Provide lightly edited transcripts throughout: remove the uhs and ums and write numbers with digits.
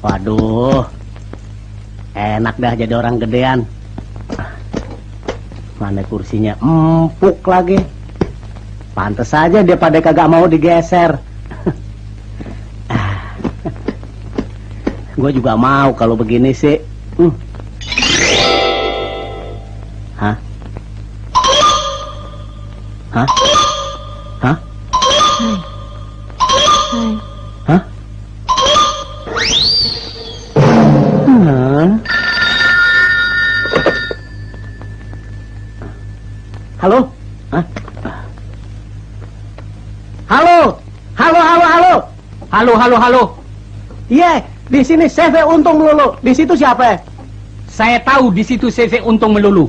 Waduh, enak dah jadi orang gedean. Mana kursinya empuk lagi. Pantes saja dia pada kagak mau digeser. Gue juga mau kalau begini sih. Hah? Hah? Hah? Hah? Halo? Hah? Halo? Halo, halo, halo. Halo, halo, halo. Iya, di sini CV Untung Melulu. Di situ siapa? Saya tahu di situ CV Untung Melulu.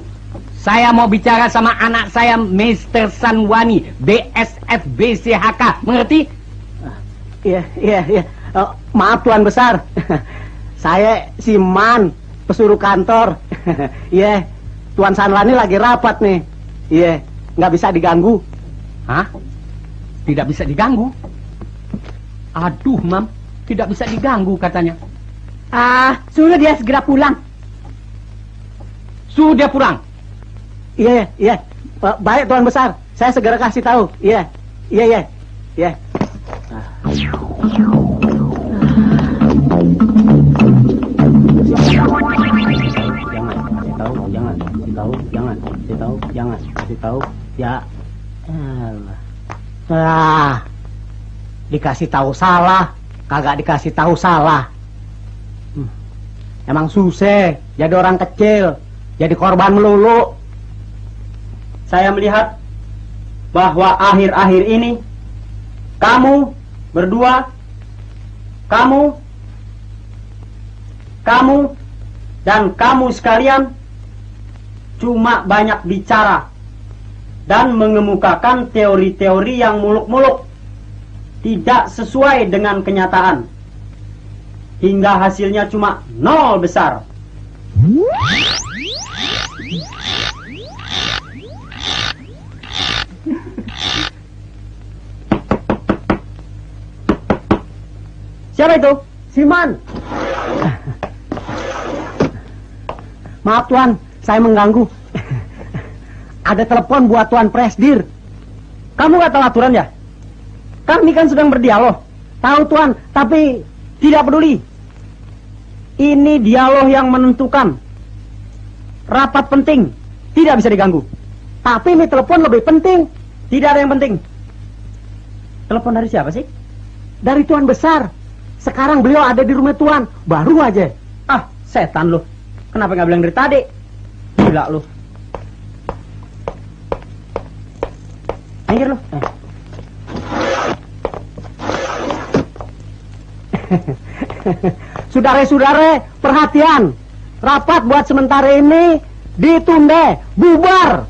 Saya mau bicara sama anak saya, Mr. Sanwani, BSF BCHK. Mengerti? Iya, iya, iya. Maaf Tuan Besar. Saya si Man, pesuruh kantor. Iya, Tuan Sanwani lagi rapat nih. Iya, nggak bisa diganggu. Hah? Tidak bisa diganggu? Aduh, Mam. Tidak bisa diganggu katanya. Suruh dia segera pulang. Suruh dia pulang? Iya, iya. Baik Tuan Besar. Saya segera kasih tahu. Iya, iya, iya. Iya. Jangan kasih tahu. Ya. Dikasih tahu salah, kagak dikasih tahu salah. Emang susah jadi orang kecil, jadi korban melulu. Saya melihat bahwa akhir-akhir ini kamu berdua, kamu dan kamu sekalian cuma banyak bicara dan mengemukakan teori-teori yang muluk-muluk, tidak sesuai dengan kenyataan, hingga hasilnya cuma 0 besar. Siapa itu? Siman. Maaf Tuan, saya mengganggu. Ada telepon buat Tuan Presdir. Kamu gak tahu aturan ya? Kami kan sedang berdialog. Tahu Tuan, tapi tidak peduli. Ini dialog yang menentukan. Rapat penting, tidak bisa diganggu. Tapi ini telepon lebih penting. Tidak ada yang penting. Telepon dari siapa sih? Dari Tuan Besar. Sekarang beliau ada di rumah Tuan. Baru aja. Setan lu. Kenapa gak bilang dari tadi? Gila lu. Anjir lu. Saudara-saudara, perhatian. Rapat buat sementara ini ditunda, bubar.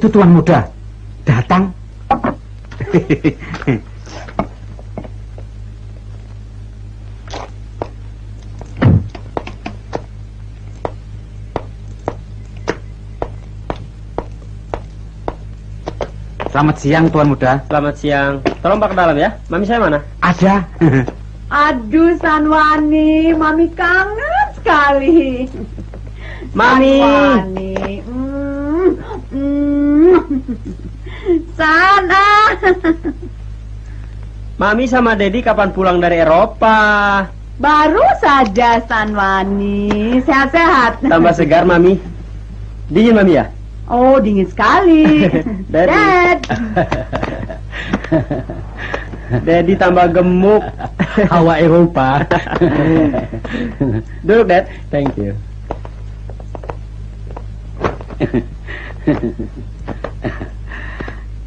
Itu tuan muda datang. Selamat siang tuan muda. Selamat siang. Tolong Pak ke dalam ya. Mami saya mana? Ada. Aduh, Sanwani, Mami kangen sekali. Mami. Sanwani. Sana. Mami sama Dedi kapan pulang dari Eropa? Baru saja, Sanwani. Sehat-sehat. Tambah segar Mami. Dingin Mami ya? Oh, dingin sekali. Daddy. Dad. Dedi tambah gemuk. Hawa Eropa. Duduk, Dad. Thank you.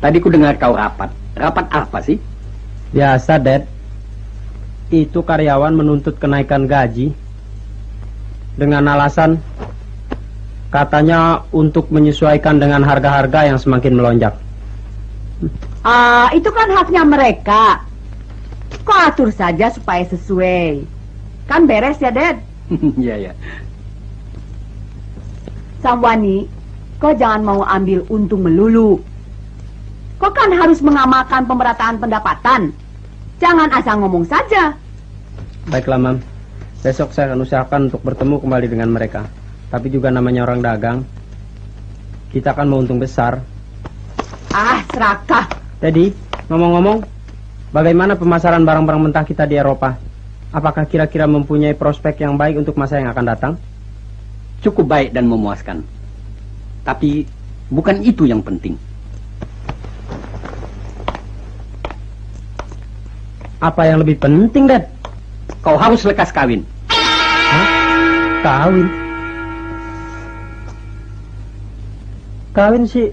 Tadi ku dengar kau rapat. Rapat apa sih? Biasa, Dad. Itu karyawan menuntut kenaikan gaji dengan alasan katanya untuk menyesuaikan dengan harga-harga yang semakin melonjak. Itu kan haknya mereka. Kok atur saja supaya sesuai. Kan beres ya, Dad? Iya, ya. Sanwani, kau jangan mau ambil untung melulu. Kau kan harus mengamalkan pemerataan pendapatan. Jangan asal ngomong saja. Baiklah, Mam. Besok saya akan usahakan untuk bertemu kembali dengan mereka. Tapi juga namanya orang dagang, kita akan mau untung besar. Serakah. Jadi, ngomong-ngomong, bagaimana pemasaran barang-barang mentah kita di Eropa? Apakah kira-kira mempunyai prospek yang baik untuk masa yang akan datang? Cukup baik dan memuaskan. Tapi bukan itu yang penting. Apa yang lebih penting, Dad? Kau harus lekas kawin. Hah? Kawin? Kawin sih.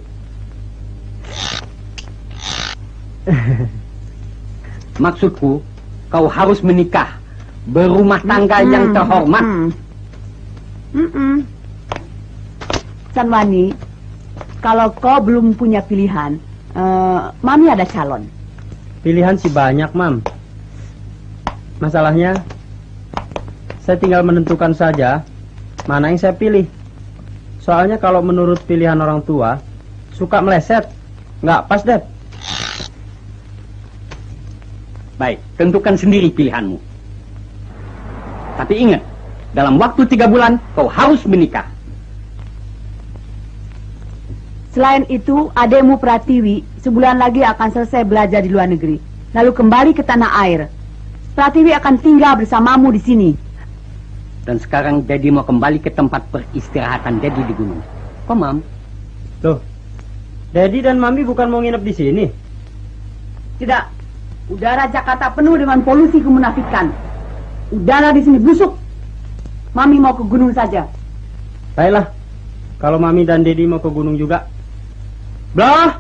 Maksudku, kau harus menikah, berumah tangga yang terhormat. Sanwani, kalau kau belum punya pilihan, Mami ada calon. Pilihan sih banyak, Mam. Masalahnya, saya tinggal menentukan saja mana yang saya pilih. Soalnya kalau menurut pilihan orang tua, suka meleset. Nggak pas, Dad. Baik, tentukan sendiri pilihanmu. Tapi ingat, dalam waktu 3 bulan, kau harus menikah. Selain itu, adekmu Pratiwi sebulan lagi akan selesai belajar di luar negeri. Lalu kembali ke tanah air. Pratiwi akan tinggal bersamamu di sini. Dan sekarang Daddy mau kembali ke tempat peristirahatan Daddy di gunung. Kok, Mam? Loh, Daddy dan Mami bukan mau nginep di sini? Tidak. Udara Jakarta penuh dengan polusi kemunafikan. Udara di sini busuk. Mami mau ke gunung saja. Baiklah, kalau Mami dan Daddy mau ke gunung juga. Blah!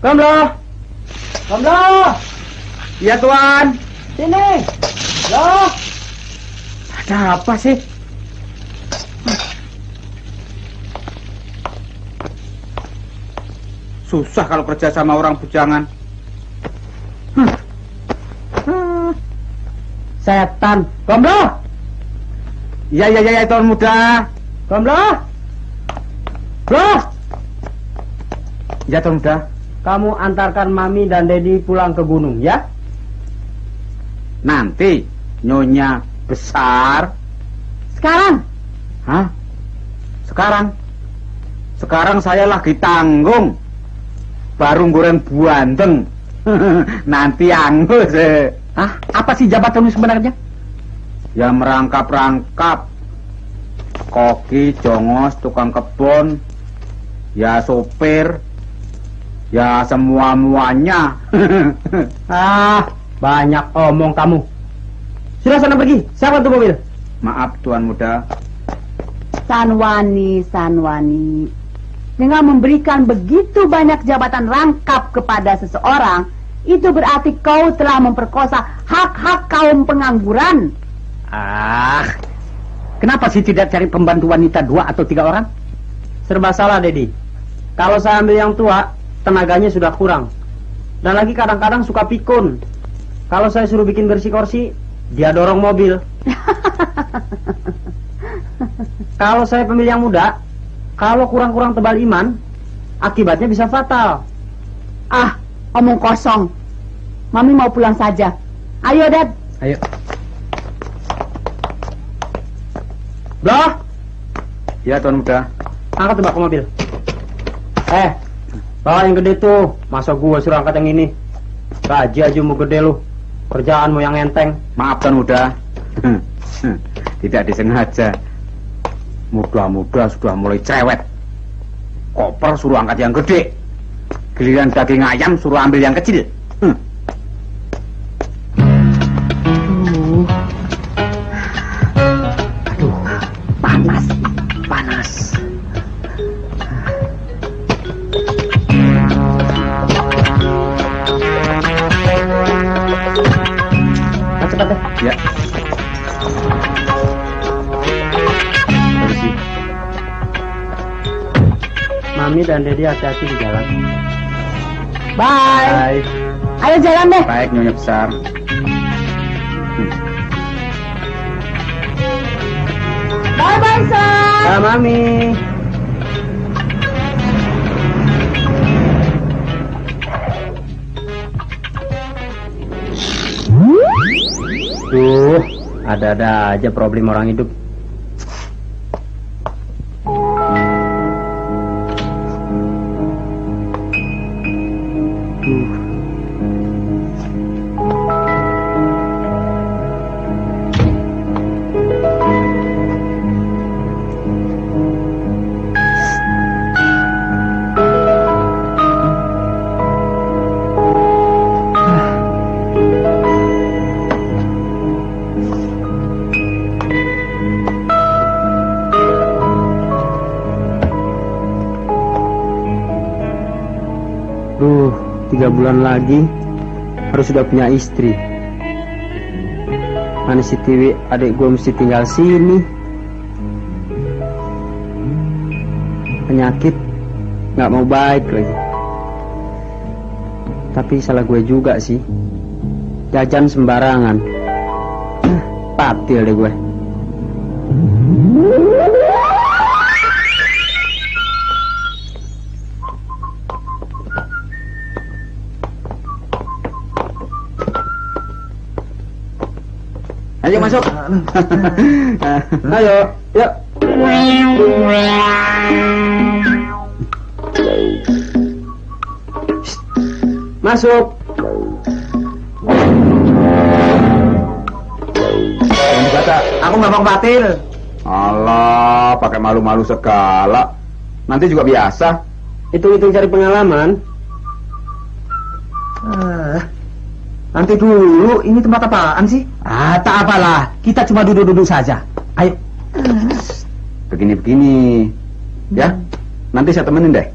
Kom, Blah! Kom, Blah! Iya, Tuan. Sini! Blah! Ada apa sih? Susah kalau kerja sama orang bujangan. Setan! Kom, Blah! Ya, Tuan muda. Kom, Blah! Blah! Ya, Tuan muda. Kamu antarkan Mami dan Daddy pulang ke gunung, ya? Nanti Nyonya besar. Sekarang? Hah? Sekarang? Sekarang saya lagi tanggung. Baru goreng buandeng. Nanti angus. Apa sih jabatanmu sebenarnya? Ya merangkap-rangkap. Koki, jongos, tukang kebun. Ya sopir. Ya semua-muanya. Banyak omong kamu. Sudah sana pergi. Siapa tuh mobil? Maaf Tuan muda. Sanwani. Dengan memberikan begitu banyak jabatan rangkap kepada seseorang, itu berarti kau telah memperkosa hak-hak kaum pengangguran. Kenapa sih tidak cari pembantu wanita 2 atau 3 orang? Serba salah, Daddy. Kalau saya ambil yang tua, tenaganya sudah kurang. Dan lagi kadang-kadang suka pikun. Kalau saya suruh bikin bersih kursi, dia dorong mobil. Kalau saya pemilih yang muda, kalau kurang-kurang tebal iman, akibatnya bisa fatal. Ah, omong kosong. Mami mau pulang saja. Ayo, Dad. Ayo. Blah, Ya, Tuan Muda. angkat tuh bak ke mobil. Bawa yang gede tuh. Masa gua suruh angkat yang ini? Gaji aja mau gede lu. Kerjaan mau yang enteng. Maaf, Tuan Muda. Tidak disengaja. Muda-muda sudah mulai cerewet. Koper suruh angkat yang gede. Giliran daging ayam suruh ambil yang kecil. Aduh, panas, panas. Cepat deh. Ya. Bersih. Mami dan Dedi hati-hati di jalan. Bye. Ayo jalan deh. Baik, Nyonya Besar. Bye-bye, Son. Ah, Mami. Ada-ada aja problem orang hidup. Duh, 3 bulan lagi harus sudah punya istri. Mana si Tiwi, adik gue mesti tinggal sini. Penyakit nggak mau baik lagi. Tapi salah gue juga sih. Jajan sembarangan. Patil deh gue. Ayo masuk. Ayo, yuk. Masuk. Kata, aku nggak mau batil. Alah, pakai malu-malu segala. Nanti juga biasa. Hitung-hitung cari pengalaman. Nanti dulu, ini tempat apaan sih? Ah, tak apalah. Kita cuma duduk-duduk saja. Ayo. Begini-begini. Ya, nanti saya temenin deh.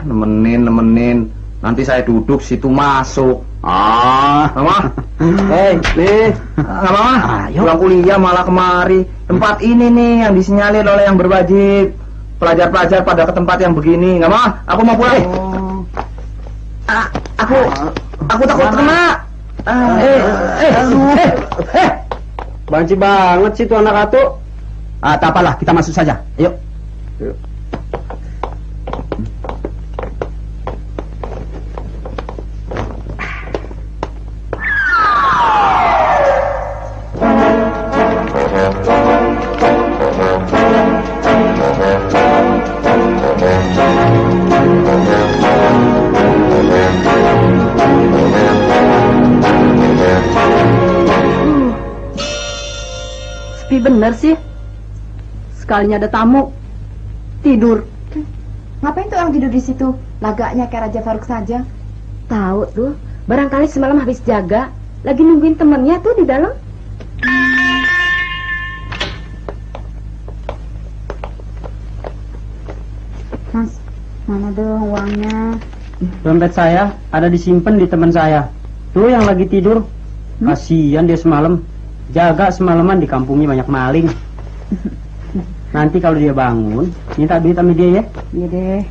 Nemenin. Nanti saya duduk situ masuk. Mama. Hei, nih. Nggak mama. Pulang kuliah malah kemari. Tempat ini nih yang disinyalir oleh yang berwajib. Pelajar-pelajar pada ke tempat yang begini. Nggak mama, aku mau pulang. Aku takut kena. Banci banget sih tuh anak atu. Tak apalah, kita masuk saja. Ayo. Sepi bener sih. Sekalinya ada tamu, tidur. Ngapain tuh orang tidur di situ? Lagaknya kayak Raja Faruk saja. Tahu tuh, barangkali semalam habis jaga, lagi nungguin temennya tuh di dalam. Mas, mana dong uangnya? Dompet saya ada disimpan di teman saya. Tuh yang lagi tidur. Kasihan dia semalam. Jaga semalaman di kampungnya banyak maling. Nanti kalau dia bangun, minta duit sama dia ya. Iya deh.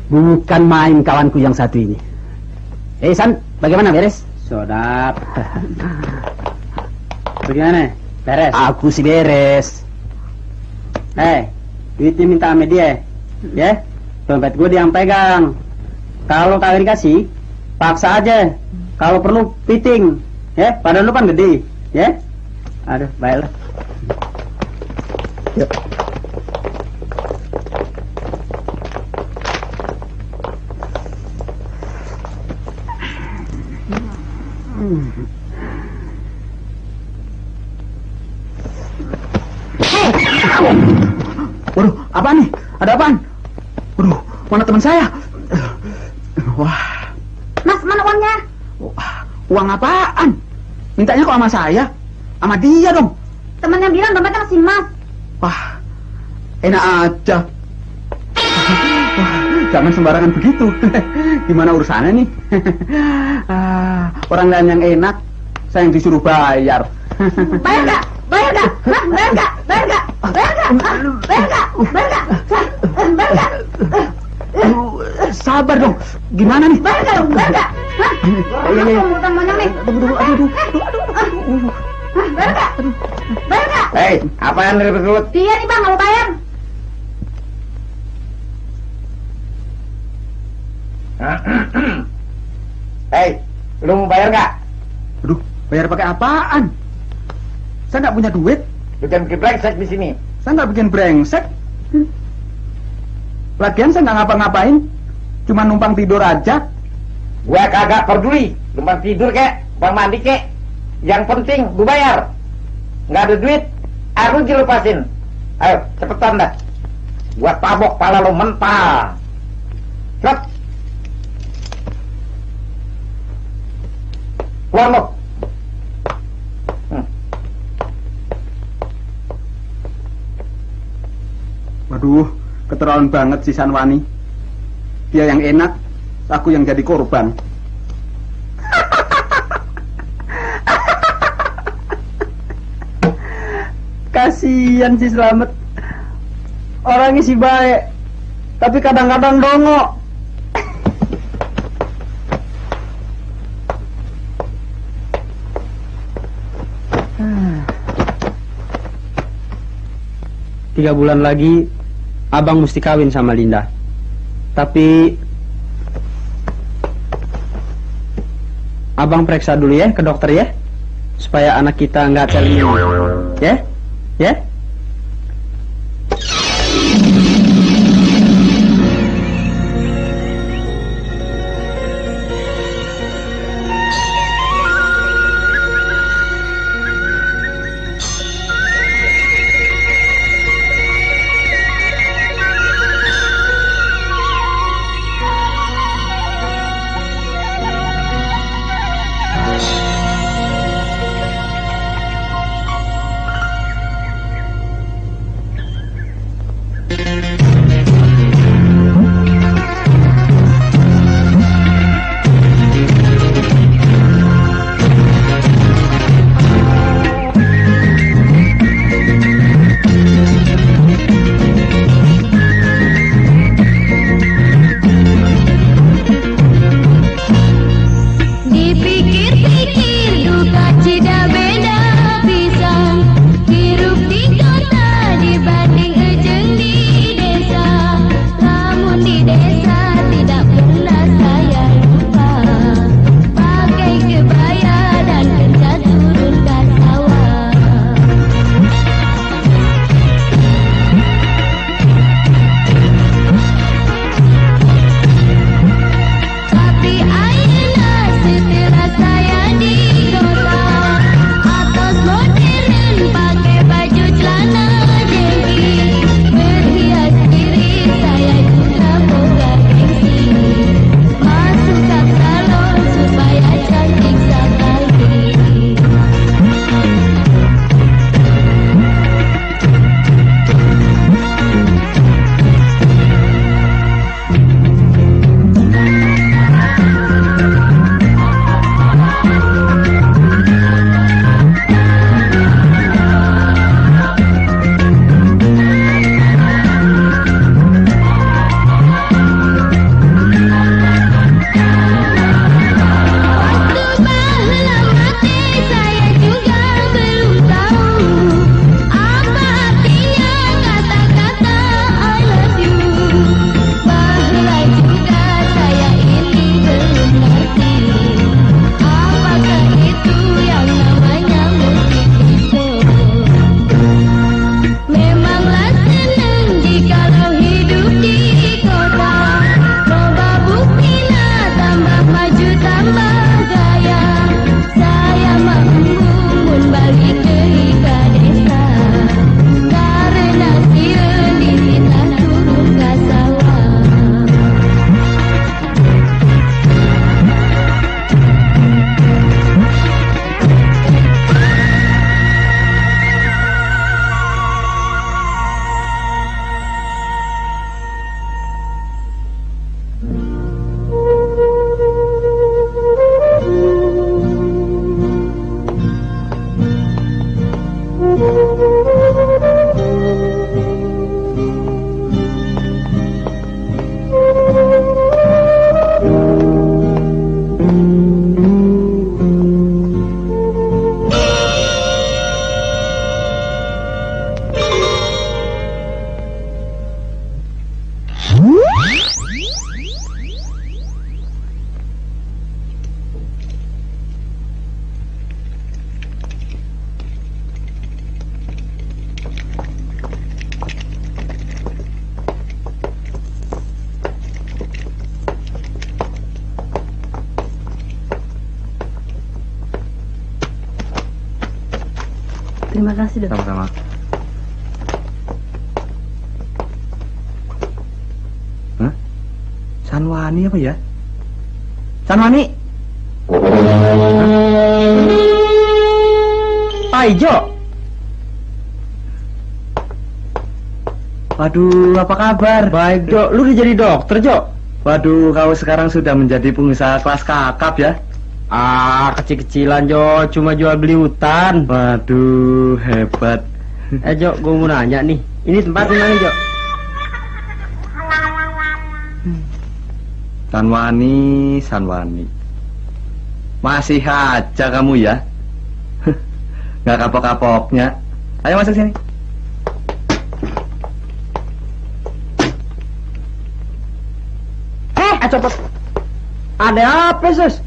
Bukan main kawanku yang satu ini. San, bagaimana, beres? Sodap. Bagaimana? Beres? Aku sih beres. Duitnya minta sama dia. Ya? Dompet gue dia yang pegang. Kalau kagak dikasih, paksa aja. Kalau perlu, piting. Ya? Padahal lu kan gede. Ya? Aduh, baiklah. Yuk. Waduh, apa nih? Ada apaan? Waduh, mana teman saya? Wah. Mas, mana uangnya? Uang apaan? Mintanya kok sama saya? Sama dia dong. Temennya bilang dompetnya masih Mas. Wah, enak aja. Wah, jangan sembarangan begitu. Gimana urusannya nih? Orang lain yang enak, saya yang disuruh bayar. Bayar nggak? Bayar nggak? Hah? Bayar nggak? Bayar nggak? Bayar nggak? Hah? Bayar nggak? Bayar nggak? Bayar nggak? Sabar dong. Gimana nih? Bayar nggak? Bayar nggak? Hah? Iya. Utang banyak nih. Aduh. Hah? Bayar nggak? Bayar nggak? Hei, apaan ribut-ribut? Dia nih bang, nggak mau bayar. Hei, lu mau bayar nggak? Aduh, bayar pakai apaan? Saya nggak punya duit. Bikin brengsek di sini. Saya nggak bikin brengsek. Lagian saya nggak ngapa-ngapain. Cuma numpang tidur aja. Gua kagak peduli. Numpang tidur kek, numpang mandi kek. Yang penting gua bayar. Nggak ada duit, aku dilepasin. Ayo, cepetan dah. Gua tabok pala lo mentah. Cepet. Keluar lo. Waduh, keterlaluan banget si Sanwani. Dia yang enak, aku yang jadi korban. Kasihan si Slamet. Orangnya sih baik, tapi kadang-kadang dongok. Tiga bulan lagi abang mesti kawin sama Linda. Tapi abang periksa dulu ya ke dokter ya, supaya anak kita nggak terlihat. Ya, ya. Terima kasih, Dok. Sama-sama. Hah? Sanwani apa ya? Sanwani? Pak Ijo. Waduh, apa kabar? Baik, Jok. Lu udah jadi dokter, Jok? Waduh, kau sekarang sudah menjadi pengusaha kelas kakap ya? Kecil-kecilan, Jo. Cuma jual beli hutan. Waduh, hebat. Jo, gue mau nanya nih. Ini tempat di mana, Jo? Sanwani. Masih aja kamu ya? Nggak kapok-kapoknya. Ayo masuk sini. Cepet. Ada apa, Sus?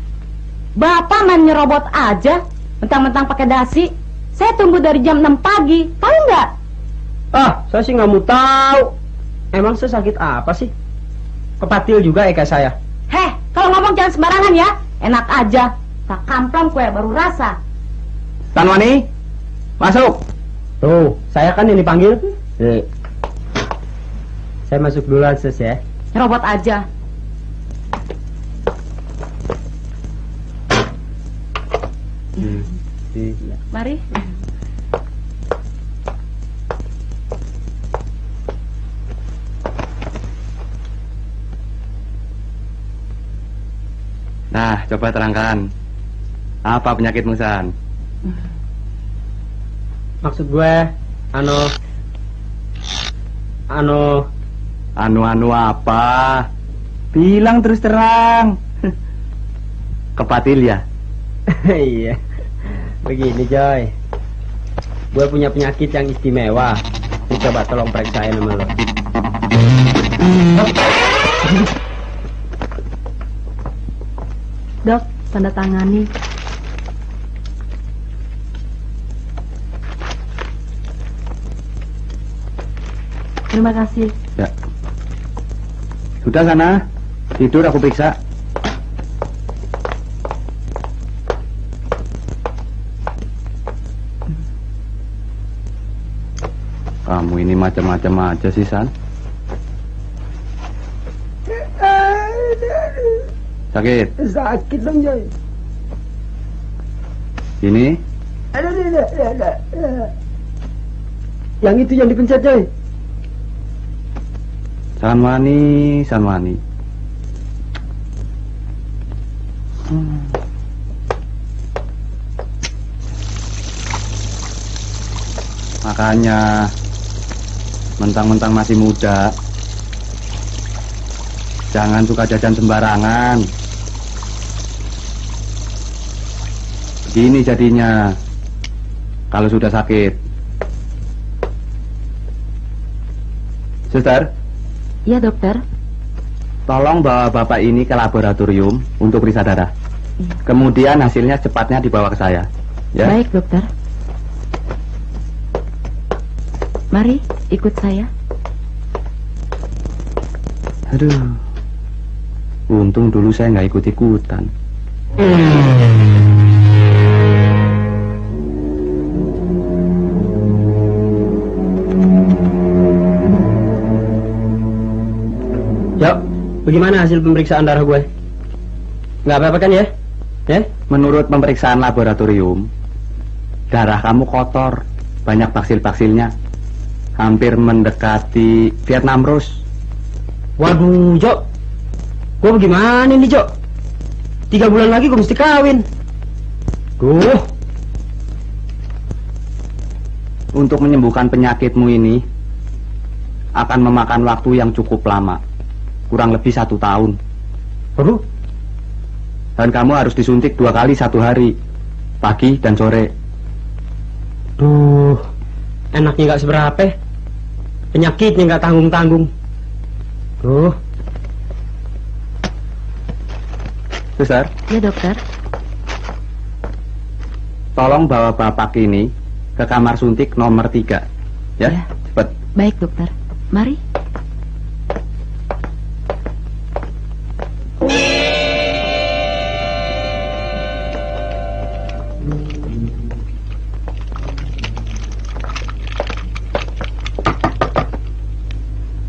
Bapak main nyerobot aja, mentang-mentang pakai dasi. Saya tunggu dari jam 6 pagi, tahu nggak? Saya sih nggak mau tahu. Emang saya sakit apa sih? Kepatil juga kayak saya. Kalau ngomong jangan sembarangan ya. Enak aja, tak kamplang kue baru rasa. Sanwani, masuk. Tuh, saya kan yang dipanggil. Saya masuk duluan, Sus ya. Nyerobot aja. Mari. Nah, coba terangkan. Apa penyakitmu, San? Maksud gue, Anu apa? Bilang terus terang. Kepatil ya? Iya. Begini, Joy. Gue punya penyakit yang istimewa. Ini coba tolong periksain sama lo. Dok, tanda tangani. Terima kasih. Ya. Sudah sana. Tidur aku periksa. Kamu ini macam-macam aja sih, San. Sakit? Sakit dong, Joy. Ini? Ada. Yang itu yang dipencet, Joy. Sanwani. Makanya mentang-mentang masih muda, jangan suka jajan sembarangan. Begini jadinya kalau sudah sakit. Suster? Iya, dokter. Tolong bawa bapak ini ke laboratorium untuk periksa darah. Kemudian hasilnya cepatnya dibawa ke saya. Ya? Baik, dokter. Mari, ikut saya. Aduh, untung dulu saya nggak ikut-ikutan. Yuk, bagaimana hasil pemeriksaan darah gue? Nggak apa-apa kan ya? Ya? Menurut pemeriksaan laboratorium, darah kamu kotor, banyak baksil-baksilnya, hampir mendekati Vietnam Rose. Waduh, Jok. Gue bagaimana nih, Jok? 3 bulan lagi gue mesti kawin. Untuk menyembuhkan penyakitmu ini akan memakan waktu yang cukup lama, kurang lebih 1 tahun. Waduh. Dan kamu harus disuntik 2 kali 1 hari, pagi dan sore. Duh, enaknya nggak seberapa. Penyakitnya nggak tanggung-tanggung. Suster? Ya, dokter. Tolong bawa bapak ini ke kamar suntik nomor 3. Ya, Ya. cepat. Baik, dokter. Mari.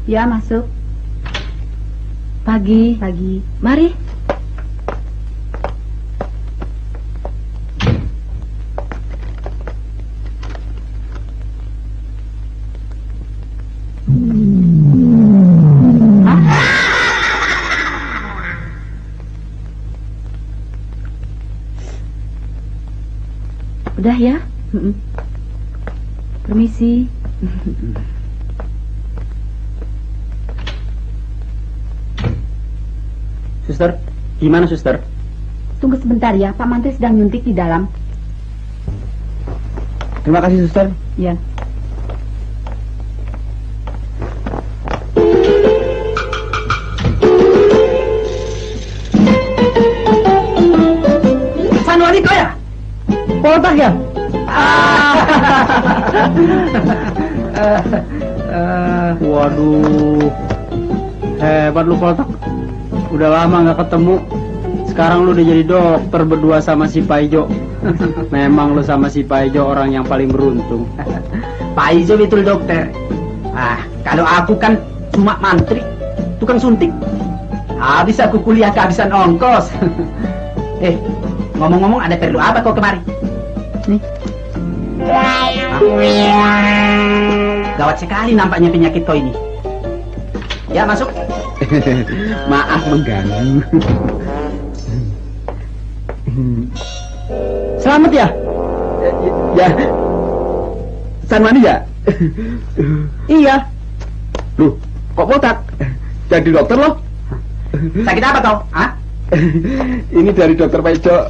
Ya, masuk. Pagi. Pagi. Mari. Udah ya? Permisi. Suster, gimana suster? Tunggu sebentar ya, Pak Mantri sedang nyuntik di dalam. Terima kasih suster. Ya. Sanwani kau ya? Poltak ya? Waduh, hebat lu Poltak. Udah lama nggak ketemu. Sekarang lu udah jadi dokter berdua sama si Paijo. Memang lu sama si Paijo orang yang paling beruntung. Paijo betul dokter. Kalau aku kan cuma mantri, tukang suntik. Habis aku kuliah kehabisan ongkos. Ngomong-ngomong ada perlu apa kau kemari? Nih. Gawat sekali nampaknya penyakit kau ini. Ya, masuk. Maaf mengganggu. Selamat ya? Ya. Sanwani ya? Iya. Loh, kok Poltak? Jadi dokter loh? Sakit apa kau? Ini dari dokter Paijo.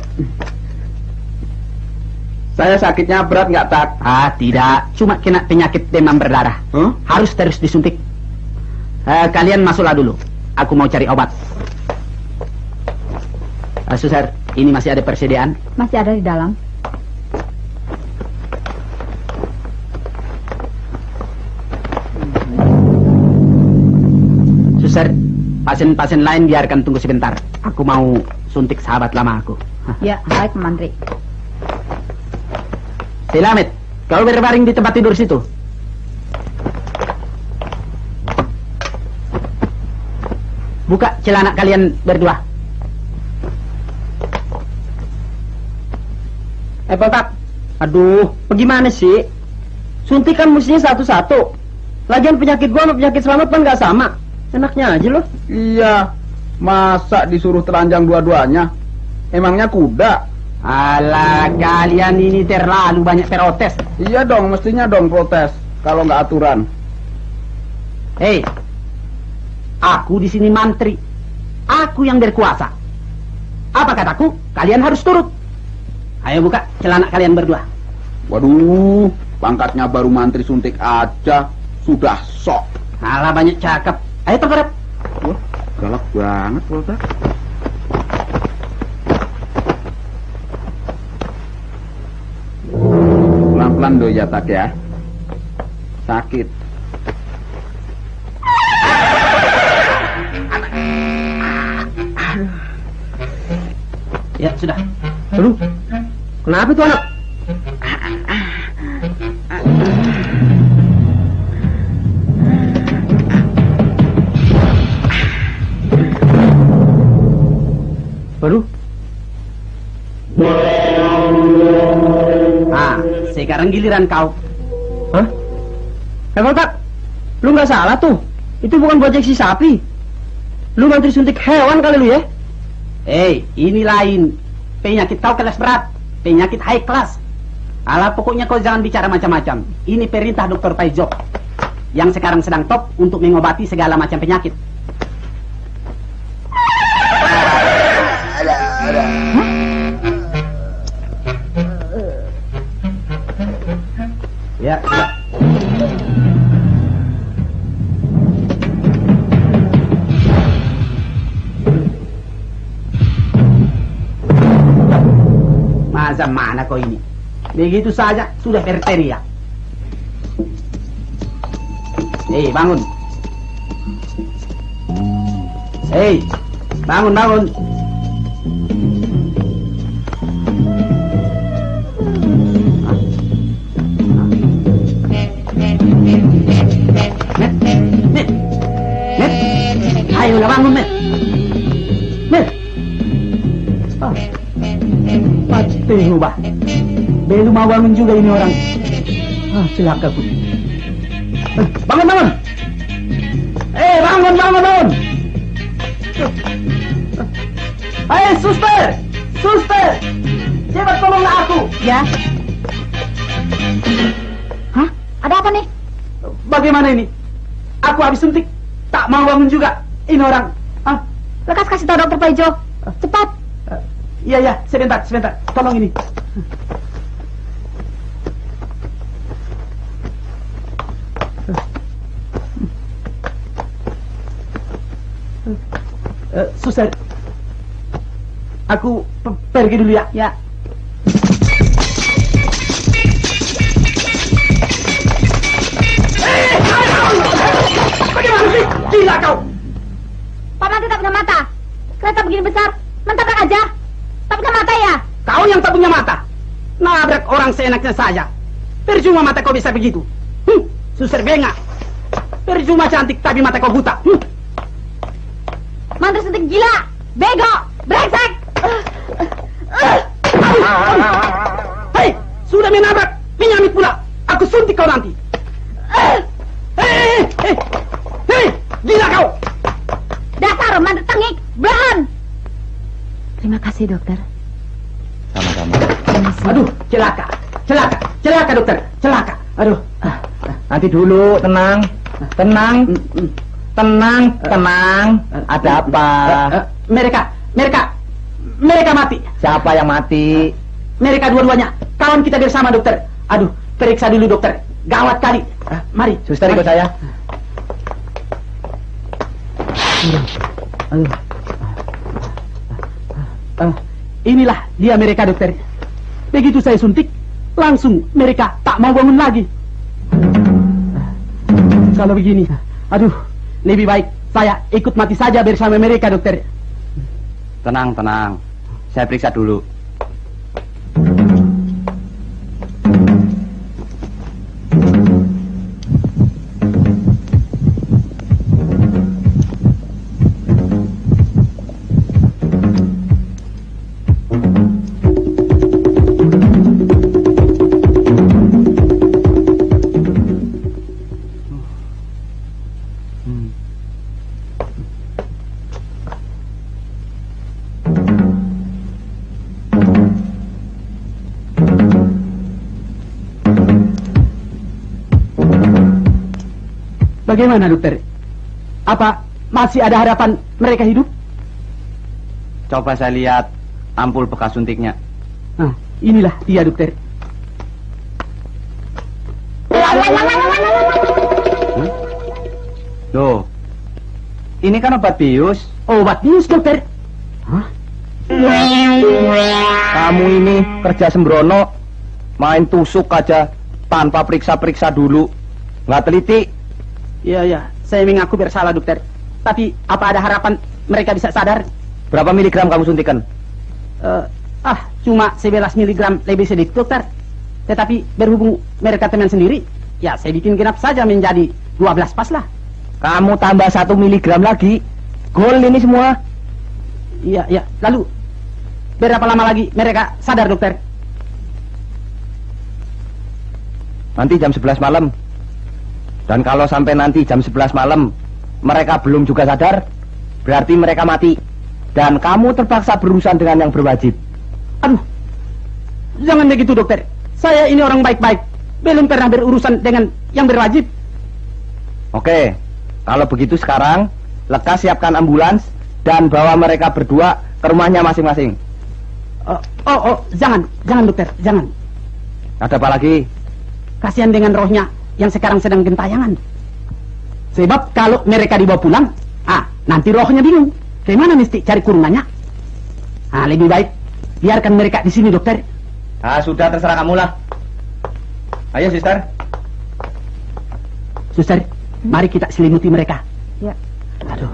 Saya sakitnya berat nggak tak? Tidak. Cuma kena penyakit demam berdarah. Harus terus disuntik. Kalian masuklah dulu. Aku mau cari obat. Suster, ini masih ada persediaan? Masih ada di dalam. Suster, pasien-pasien lain biarkan tunggu sebentar. Aku mau suntik sahabat lama aku. Ya, baik Pak Mantri. Selamat, kau berbaring di tempat tidur situ. Buka celana kalian berdua. Poltak. Aduh, bagaimana sih? Suntikan mestinya satu-satu. Lagian penyakit gua sama penyakit Selamat kan nggak sama. Enaknya aja loh. Iya, masa disuruh telanjang dua-duanya? Emangnya kuda? Alah, kalian ini terlalu banyak protes. Iya dong, mestinya dong protes kalau nggak aturan. Hei, aku di sini mantri. Aku yang berkuasa. Apa kataku? Kalian harus turut. Ayo buka celana kalian berdua. Waduh, pangkatnya baru mantri suntik aja sudah sok. Alah, banyak cakep. Ayo tengkurap. Wah, galak banget Poltak. Pelan-pelan do ya tak ya. Sakit. Ya, sudah. Aduh, kenapa itu anak? Baru? Sekarang giliran kau. Hah? Poltak, lu nggak salah tuh. Itu bukan proyeksi sapi. Lu mantri suntik hewan kali lu ya? Ini lain. Penyakit kau kelas berat. Penyakit high class. Alah, pokoknya kau jangan bicara macam-macam. Ini perintah Dr. Paijo yang sekarang sedang top untuk mengobati segala macam penyakit. Ya. Masa mana kau ini? Begitu saja sudah berteriak. Bangun. Bangun. bangun, Mer. Mer. Ah. Mati rubah. Belum mau bangun juga ini orang. Ah, celaka ku. Bangun, bangun. Bangun, bangun, bangun. Hei, suster. Suster. Cepat tolonglah aku. Ya. Hah? Ada apa nih? Bagaimana ini? Aku habis suntik. Tak mau bangun juga. Ini orang. Ah, Lekas kasih tahu dokter Paijo. Cepat. iya, iya. Sebentar, sebentar. Tolong ini. Suster, aku pergi dulu ya. Ya. Bagaimana sih? Gila kau. Pak Manti tak punya mata. Kereta begini besar, mentabrak aja. Tak punya mata ya? Kau yang tak punya mata. Nabrak orang seenaknya saja. Percuma mata kau bisa begitu. Suster bengak. Percuma cantik tapi mata kau buta. Mantu suntik gila, bego, brengsek. Hei, sudah menabrak, menyamit pula. Aku suntik kau nanti. Hei, gila kau. Dasar mantu tengik, belahan. Terima kasih dokter. Sama-sama. Aduh, celaka dokter, celaka. Aduh, Nanti dulu, tenang. Tenang. Ada apa? mereka mati. Siapa yang mati? Mereka dua-duanya, kawan kita bersama dokter. Aduh, periksa dulu dokter. Gawat kali. Mari, Suster ikut saya. Inilah dia mereka dokter. Begitu saya suntik, langsung mereka tak mau bangun lagi. Kalau begini, aduh, lebih baik saya ikut mati saja bersama mereka dokter. Tenang, tenang. Saya periksa dulu. Bagaimana dokter? Apa masih ada harapan mereka hidup? Coba saya lihat ampul bekas suntiknya. Nah, inilah dia dokter. Loh, ini kan obat bius. Obat bius dokter? Hah? Kamu ini kerja sembrono, main tusuk aja tanpa periksa-periksa dulu. Nggak teliti. Iya, saya mengaku bersalah dokter. Tapi apa ada harapan mereka bisa sadar? Berapa miligram kamu suntikan? Cuma 11 miligram lebih sedikit dokter. Tetapi berhubung mereka teman sendiri, ya saya bikin genap saja menjadi 12 pas lah. Kamu tambah 1 miligram lagi, gol ini semua. Iya. Lalu berapa lama lagi mereka sadar dokter? Nanti jam 11 malam. Dan kalau sampai nanti jam 11 malam mereka belum juga sadar, berarti mereka mati. Dan kamu terpaksa berurusan dengan yang berwajib. Aduh, jangan begitu dokter. Saya ini orang baik-baik, belum pernah berurusan dengan yang berwajib. Oke, kalau begitu sekarang lekas siapkan ambulans dan bawa mereka berdua ke rumahnya masing-masing. Jangan dokter, jangan. Ada apa lagi? Kasihan dengan rohnya yang sekarang sedang gentayangan. Sebab kalau mereka dibawa pulang, nanti rohnya bingung. Kemana mesti cari kurungannya? Lebih baik biarkan mereka di sini dokter. Sudah terserah kamu lah. Ayo suster. Suster, mari kita selimuti mereka. Ya. Aduh.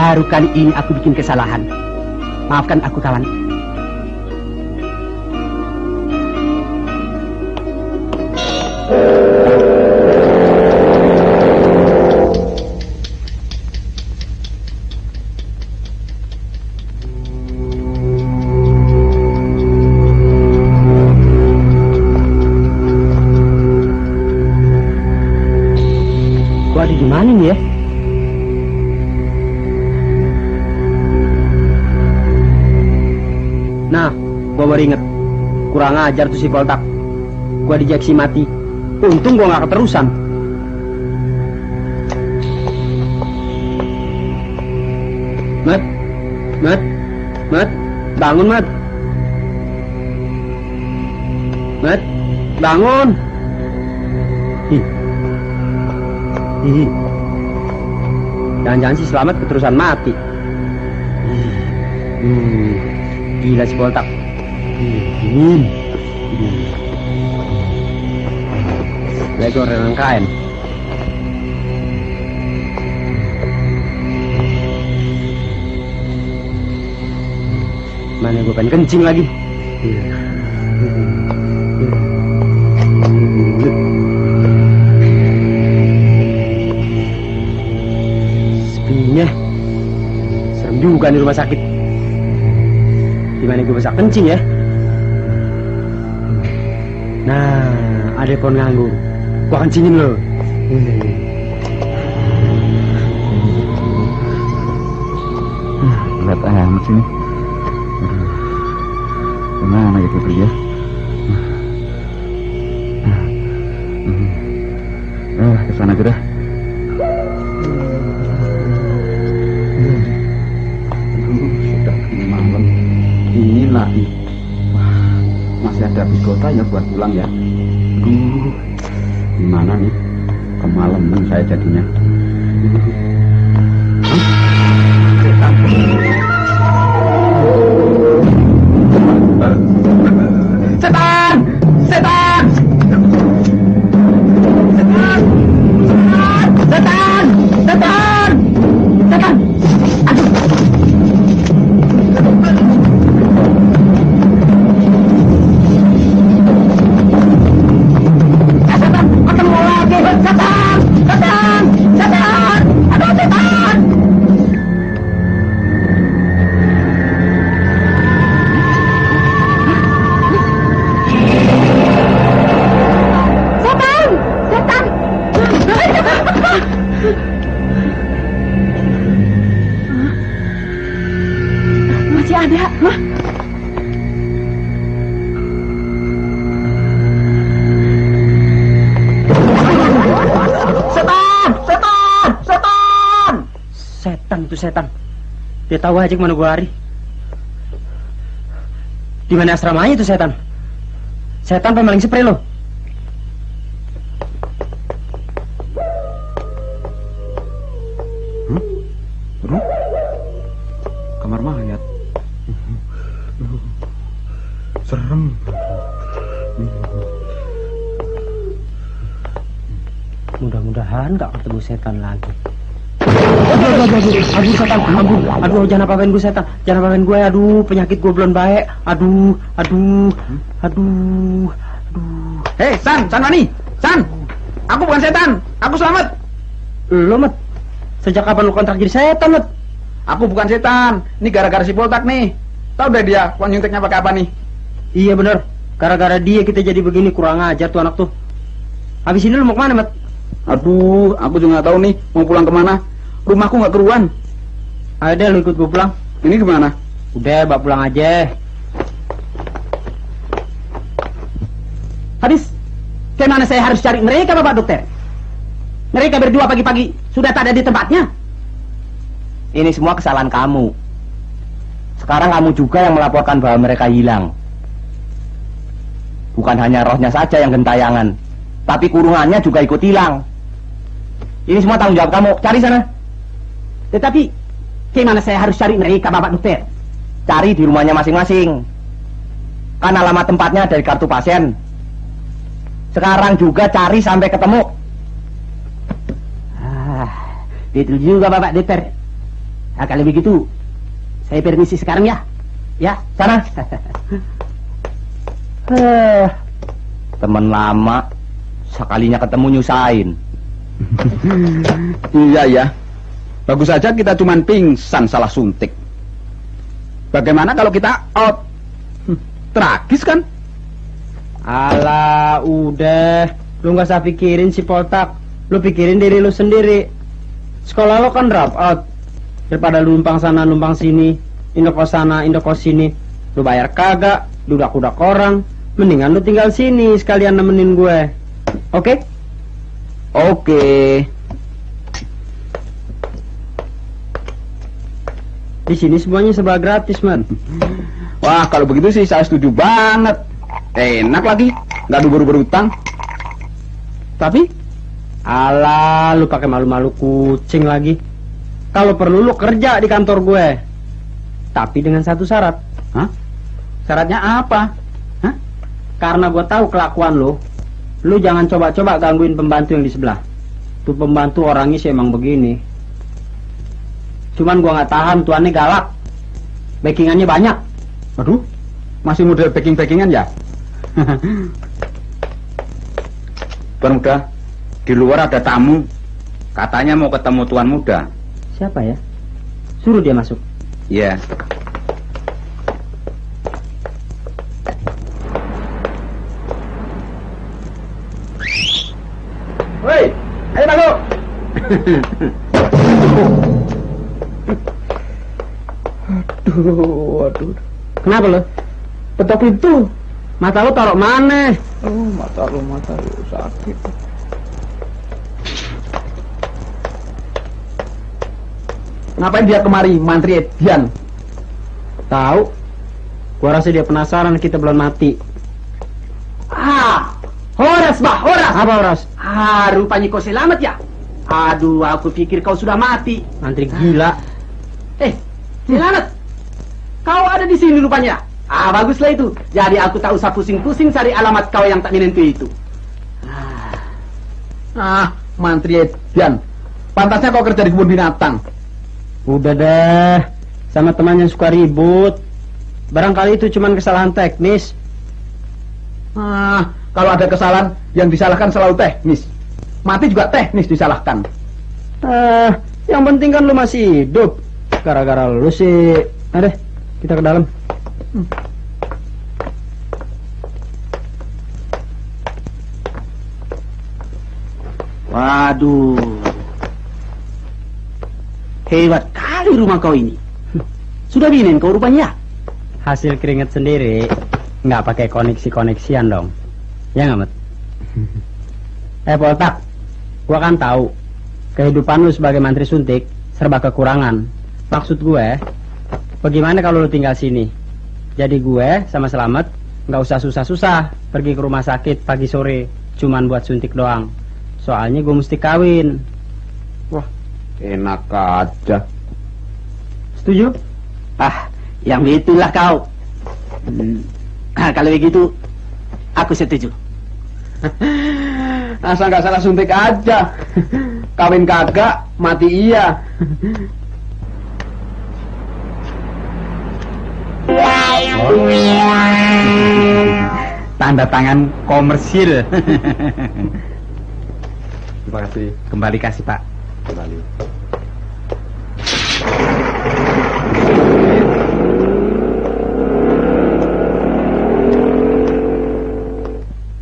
Baru kali ini aku bikin kesalahan. Maafkan aku, kawan. Gua ada di mana nih ya? Nah, gua baru inget. Kurang ajar tuh si Poltak. Gua dijeksi mati. Untung gua gak keterusan. Mat, bangun, Mat. Mat, bangun. Jangan-jangan si Selamat keterusan mati. Gila si Poltak. Lego rangkaian. Mana gue pengen kencing lagi. Sepinya. Serem juga di rumah sakit. Gimana gue bisa kencing ya? Nah, ada pohon nganggur. Gua kencingin lo. Lihat amat sini. Gimana gitu ya? Kesana aja dah. Sudah malam. Inilah. Masih ada bigota ya buat pulang ya. Gimana nih? Kemalaman saya jadinya. Setan! Setan! Setan! Setan! Setan! Setan! Masih ada. Hah? Setan! Setan! Setan! Setan itu setan. Dia tahu aja kemana gua lari. Di mana asramanya itu setan? Setan pemaling spray lo. Kamar mayat. Serem. Mudah-mudahan gak ketemu setan lagi. Aduh setan, aduh jangan apa-apain gue setan, jangan apa-apain gue, aduh penyakit gue belum baik, aduh. Hei, San Mani, San, aku bukan setan, aku Selamat. Lo Mat, sejak kapan lo kontrak jadi setan Mat? Aku bukan setan, ini gara-gara si Poltak nih. Tahu deh dia, uang nyuntiknya pakai apa nih? Iya bener, gara-gara dia kita jadi begini, kurang ajar tuh anak tuh. Habis ini lo mau kemana Mat? Aduh, aku juga nggak tahu nih mau pulang kemana. Rumahku nggak keruan. Ayo deh lo ikut gue pulang. Ini gimana? Udah, bawa pulang aja. Habis, kemana saya harus cari mereka Bapak Dokter? Mereka berdua pagi-pagi sudah tak ada di tempatnya. Ini semua kesalahan kamu. Sekarang kamu juga yang melaporkan bahwa mereka hilang. Bukan hanya rohnya saja yang gentayangan, tapi kurungannya juga ikut hilang. Ini semua tanggung jawab kamu. Cari sana. Tetapi, gimana saya harus cari mereka, Bapak Dokter? Cari di rumahnya masing-masing. Kan alamat tempatnya dari kartu pasien. Sekarang juga cari sampai ketemu. Itu juga Bapak Dokter. Nah, kalau begitu, saya permisi sekarang ya. Ya, sana. Teman lama, sekalinya ketemu nyusahin. Iya ya. Bagus saja kita cuman pingsan salah suntik. Bagaimana kalau kita out? Tragis kan? Alah, udah. Lu gak usah pikirin si Poltak. Lu pikirin diri lu sendiri. Sekolah lo kan drop out. Daripada lu numpang sana, numpang sini, indokos sana, indokos sini, lu bayar kagak, dudak-dudak orang. Mendingan lu tinggal sini sekalian nemenin gue. Oke? Oke. Di sini semuanya serba gratis, man. Wah, kalau begitu sih saya setuju banget. Enak lagi, nggak berutang. Tapi, alah, lu pakai malu-malu kucing lagi. Kalau perlu lu kerja di kantor gue. Tapi dengan satu syarat. Hah? Syaratnya apa? Hah? Karena gue tahu kelakuan lu jangan coba-coba gangguin pembantu yang di sebelah. Tuh pembantu orangnya sih emang begini. Cuman gua nggak tahan, tuannya galak. Backingannya banyak. Aduh, masih model backing-backingan ya? Tuan Muda, di luar ada tamu. Katanya mau ketemu Tuan Muda. Siapa ya? Suruh dia masuk. Iya. Woi, ayo masuk. Aduh. Kenapa lo? Petok pintu. Mata lo taruh mana? Oh, mata lu sakit. Ngapain dia kemari, Mantri Edian? Tahu? Gua rasa dia penasaran kita belum mati. Horas, Bah, Horas. Apa Horas? Rupanya kau selamat ya? Aduh, aku pikir kau sudah mati. Mantri gila. Selamat. Kau ada di sini rupanya. Baguslah itu. Jadi aku tak usah pusing-pusing cari alamat kau yang tak menentu itu. Mantri Edian. Pantasnya kau kerja di kebun binatang. Udah deh. Sama teman yang suka ribut. Barangkali itu cuman kesalahan teknis. Kalau ada kesalahan, yang disalahkan selalu teknis. Mati juga teknis disalahkan. Yang penting kan lu masih hidup. Gara-gara lu sih. Nah deh, kita ke dalam. Waduh. Hebat kali rumah kau ini. Sudah binen kau rupanya. Hasil keringet sendiri. Nggak pakai koneksi-koneksian dong. Ya nggak, Mat? Poltak, gua kan tahu kehidupan lu sebagai mantri suntik serba kekurangan. Maksud gue, bagaimana kalau lu tinggal sini? Jadi gue sama Selamat nggak usah susah-susah pergi ke rumah sakit pagi sore cuman buat suntik doang. Soalnya gue mesti kawin. Wah, enak aja. Setuju? Yang itulah kau. Kalau begitu, aku setuju. Asal nggak salah suntik aja. Kawin kagak, mati iya. Tanda tangan komersil. Terima kasih. Kembali kasih, Pak. Kembali.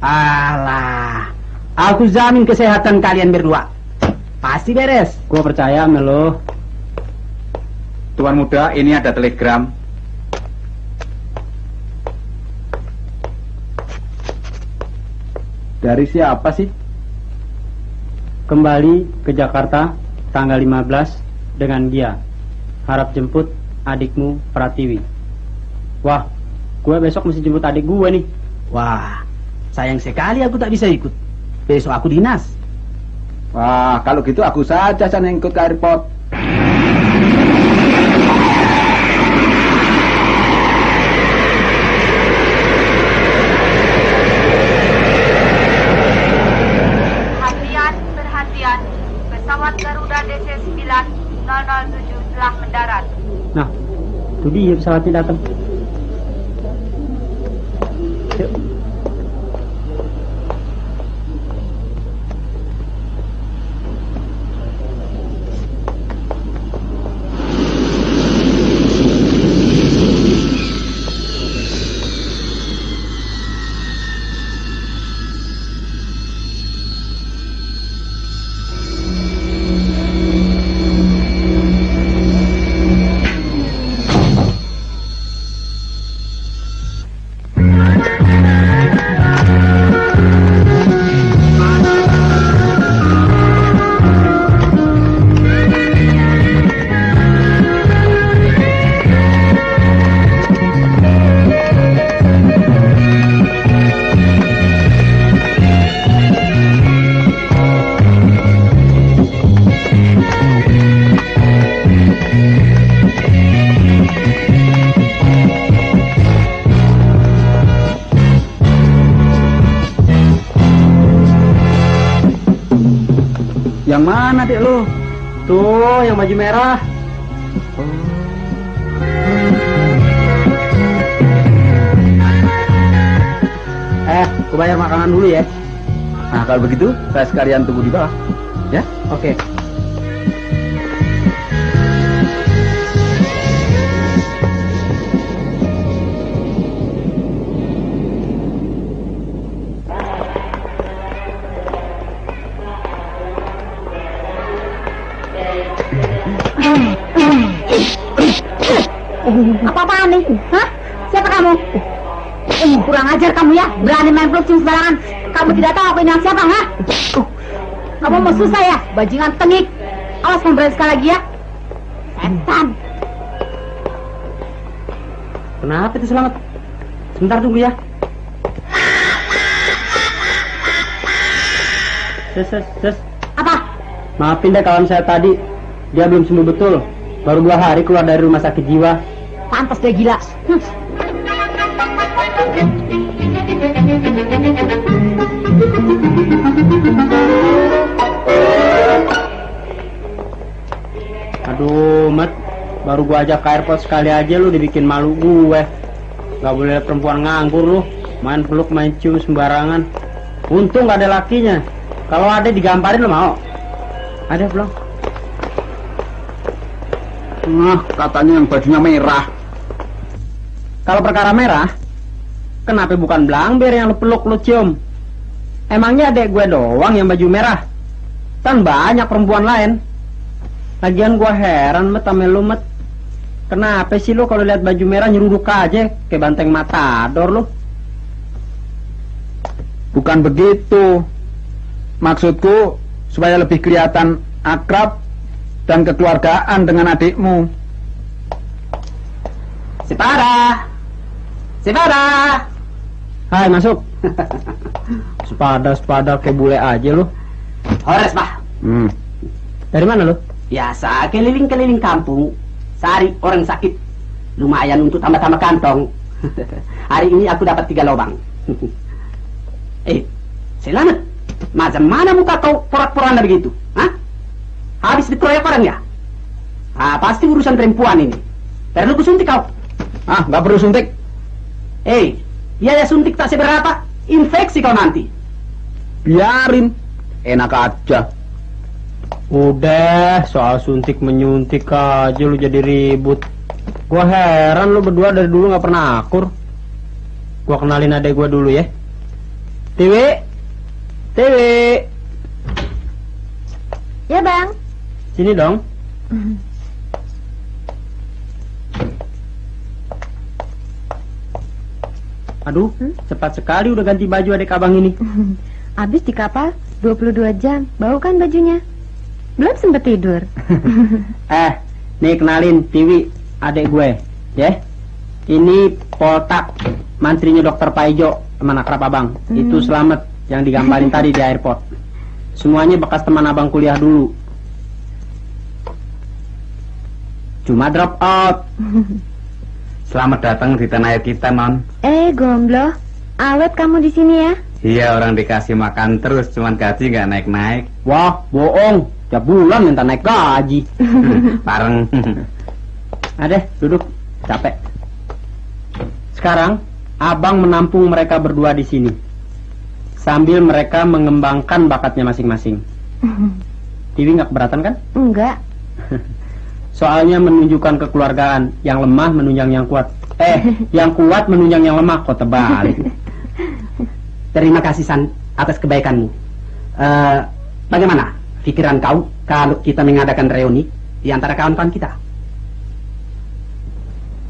Alah, aku jamin kesehatan kalian berdua. Pasti beres. Gue percaya sama lo. Tuan Muda, ini ada telegram. Dari siapa sih? Kembali ke Jakarta tanggal 15 dengan dia. Harap jemput adikmu Pratiwi. Wah, gue besok mesti jemput adik gue nih. Wah, sayang sekali aku tak bisa ikut. Besok aku dinas. Wah, kalau gitu aku saja yang ikut ke airport. Perhatian, pesawat Garuda DC-9 007 telah mendarat. Nah, itu dia pesawatnya datang. Yuk. Yang mana dek lu? Tuh, yang baju merah. Gue bayar makanan dulu ya. Nah, kalau begitu, saya sekalian tunggu di bawah. Ya? Oke. Apa-apaan nih? Hah? Siapa kamu? Kurang ajar kamu ya, berani main peluk sembarangan. Kamu tidak tahu aku ini anak siapa, ha? Kamu mau susah ya, bajingan tengik. Awas kamu berani sekali lagi ya. Setan. Kenapa itu Selamat? Sebentar tunggu ya. Ses. Apa? Maafin deh kawan saya tadi. Dia belum sembuh betul. Baru 2 hari keluar dari rumah sakit jiwa. Pantas dia gila. Aduh, Mat. Baru gua ajak ke airport sekali aja lu dibikin malu gue. Gak boleh perempuan nganggur lu. Main peluk, main cium sembarangan. Untung gak ada lakinya. Kalau ada digamparin lu mau? Ada belum? Nah, katanya yang bajunya merah. Kalau perkara merah, kenapa bukan Blangber yang lu peluk lu cium? Emangnya adek gue doang yang baju merah? Kan banyak perempuan lain. Lagian gue heran Met sama lu Met. Kenapa sih lu kalau lihat baju merah nyeruduk aja kayak banteng matador lu? Bukan begitu. Maksudku supaya lebih kelihatan akrab dan kekeluargaan dengan adikmu. Sepada. Hai, masuk. Sepada kayak bule aja lu. Hores, Pak. Dari mana lu? Biasa, keliling-keliling kampung. Cari orang sakit. Lumayan untuk tambah-tambah kantong. Hari ini aku dapat 3 lubang. Selamat. Macam mana muka kau porak-poranda begitu? Hah? Habis dikeroyok orang ya? Pasti urusan perempuan ini. Perlu kusuntik kau? Nggak perlu suntik. Biaya suntik tak seberapa. Infeksi kau nanti. Biarin. Enak aja. Udah, soal suntik menyuntik aja lu jadi ribut. Gua heran lu berdua dari dulu nggak pernah akur. Gua kenalin adek gua dulu ya. Tiwi. Ya, Bang. Sini dong. Aduh, cepat sekali udah ganti baju adek abang ini. Habis di kapal 22 jam. Bau kan bajunya? Belum sempet tidur. Nih kenalin Tiwi, adek gue, ya. Ini Poltak, mantrinya Dokter Paijo, teman akrab abang. Itu Selamat yang digambarin tadi di airport. Semuanya bekas teman abang kuliah dulu. Cuma drop out. Selamat datang di tanah air kita, Non. Gomblo, awet kamu di sini ya? Iya, orang dikasih makan terus, cuman gaji nggak naik-naik. Wah, bohong. Tiap bulan minta naik gaji. Bareng. Ada, duduk. Capek. Sekarang, abang menampung mereka berdua di sini. Sambil mereka mengembangkan bakatnya masing-masing. Tiwi nggak keberatan kan? Enggak. Soalnya menunjukkan kekeluargaan. Yang lemah menunjang yang kuat. Yang kuat menunjang yang lemah. Kok terbalik. Terima kasih San atas kebaikanmu. Bagaimana pikiran kau kalau kita mengadakan reuni di antara kawan-kawan kita?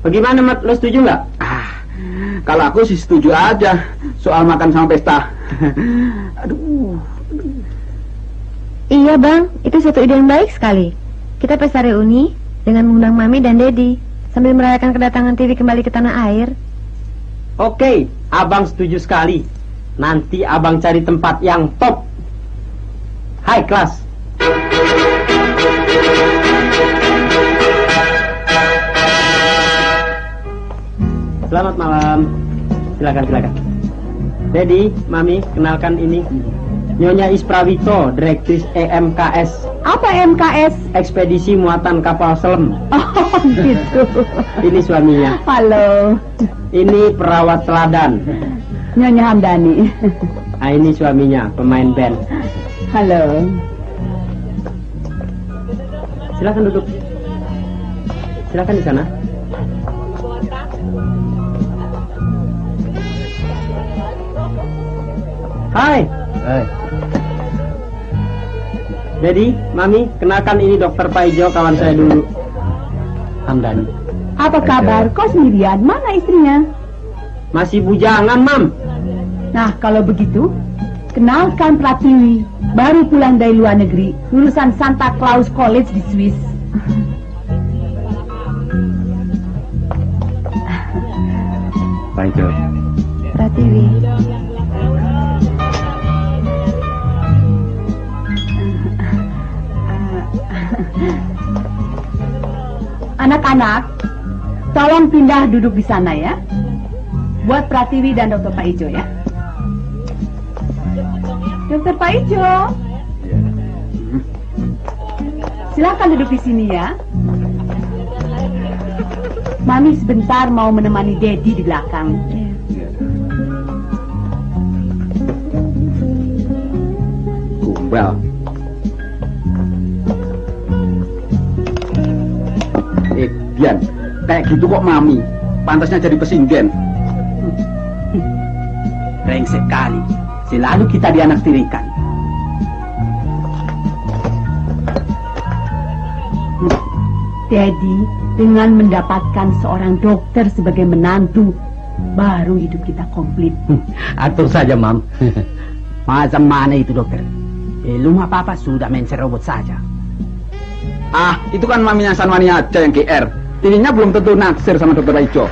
Bagaimana, Mat? Lo setuju nggak? Kalau aku sih setuju aja soal makan sama pesta. Aduh. Iya bang, itu satu ide yang baik sekali. Kita pesta reuni dengan mengundang Mami dan Dedi sambil merayakan kedatangan Tiwi kembali ke tanah air. Oke, abang setuju sekali. Nanti abang cari tempat yang top, high class. Selamat malam. Silakan. Dedi, Mami, kenalkan ini Nyonya Ispravito, Direktris EMKS. Apa MKS? Ekspedisi Muatan Kapal Selam. Oh gitu. Ini suaminya. Halo. Ini perawat teladan. Nyonya Hamdani. Nah, ini suaminya, pemain band. Halo. Silakan duduk. Silakan di sana. Hai. Jadi, Mami, kenalkan ini Dokter Paijo, kawan saya dulu. Hamdani. Apa kabar? Kok sendirian? Mana istrinya? Masih bujangan, Mam. Nah, kalau begitu, kenalkan Pratiwi. Baru pulang dari luar negeri, lulusan Santa Claus College di Swiss. Paijo. Pratiwi. Anak-anak, tolong pindah duduk di sana ya. Buat Pratiwi dan Dokter Paijo ya. Dokter Paijo. Silakan duduk di sini ya. Mami sebentar mau menemani Dedi di belakang. Gumbal. Bian, kayak gitu kok Mami. Pantasnya jadi pesinggen. Brengsek sekali. Selalu kita dianaktirikan. Dedi, dengan mendapatkan seorang dokter sebagai menantu, baru hidup kita komplit. Atur saja, Mam. Macam mana itu dokter? Belum apa-apa sudah main serobot saja. Ah, itu kan maminya Sanwani aja yang GR. Tininya belum tentu naksir sama Dokter Paijo.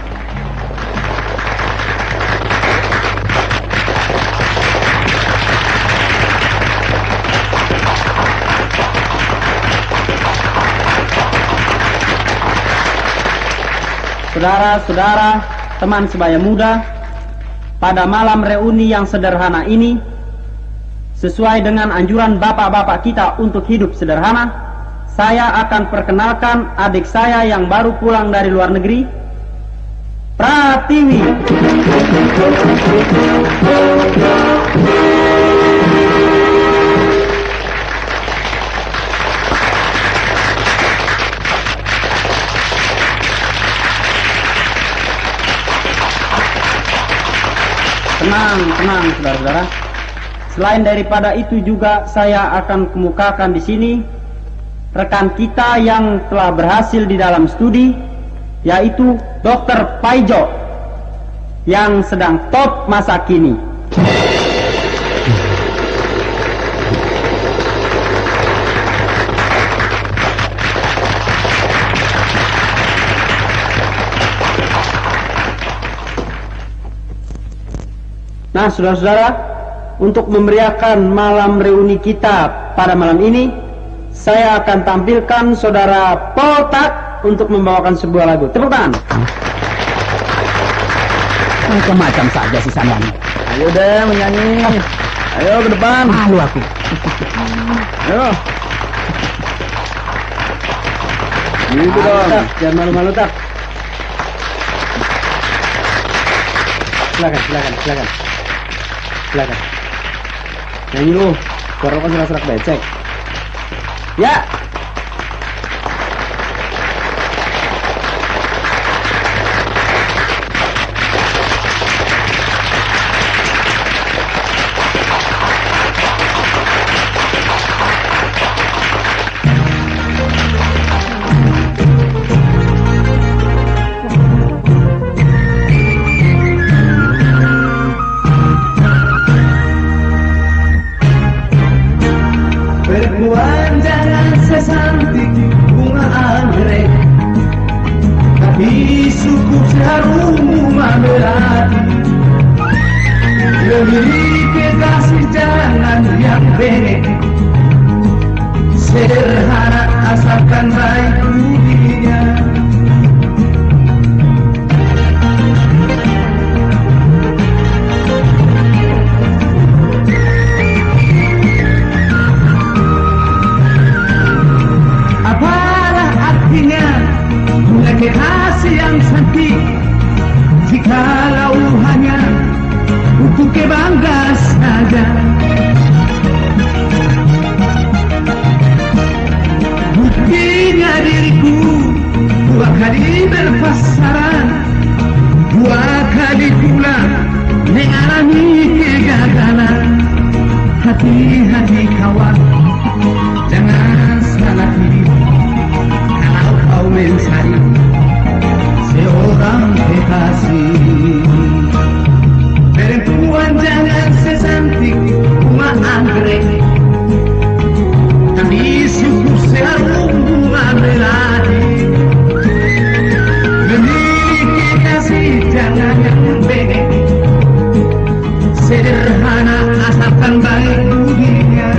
Saudara-saudara, teman sebaya muda, pada malam reuni yang sederhana ini, sesuai dengan anjuran bapak-bapak kita untuk hidup sederhana, saya akan perkenalkan adik saya yang baru pulang dari luar negeri, Pratiwi. Tenang, saudara-saudara. Selain daripada itu juga saya akan kemukakan di sini rekan kita yang telah berhasil di dalam studi, yaitu Dokter Paijo yang sedang top masa kini. Nah, saudara-saudara, untuk memeriahkan malam reuni kita pada malam ini, saya akan tampilkan saudara Poltak untuk membawakan sebuah lagu. Tepuk tangan. Macam-macam saja si Sanwani. Ayo deh menyanyi. Ayo ke depan. Malu aku. Ayo. Gitu dong. Jangan malu-malu, Tak. Silakan. Nyanyi lu. Suara kan serak-serak becek. Ya. Perempuan jangan sesantik bunga anggrek, tapi cukup seharum bunga melati. Lebih kekasih jangan yang pendek, sederhana asalkan baik budinya. Kekasih yang cantik, jikalau hanya untuk kebanggaan saja. Buktinya diriku 2 kali berpasaran, 2 kali pula mengalami kegagalan. Hati-hati kawan, jangan salah pilih kalau kau mencari seorang kekasih. Perempuan jangan secantik bunga anggrek, tapi cukup seharum bunga melati. Memiliki kekasih jangan yang pendek, sederhana asalkan baik budinya.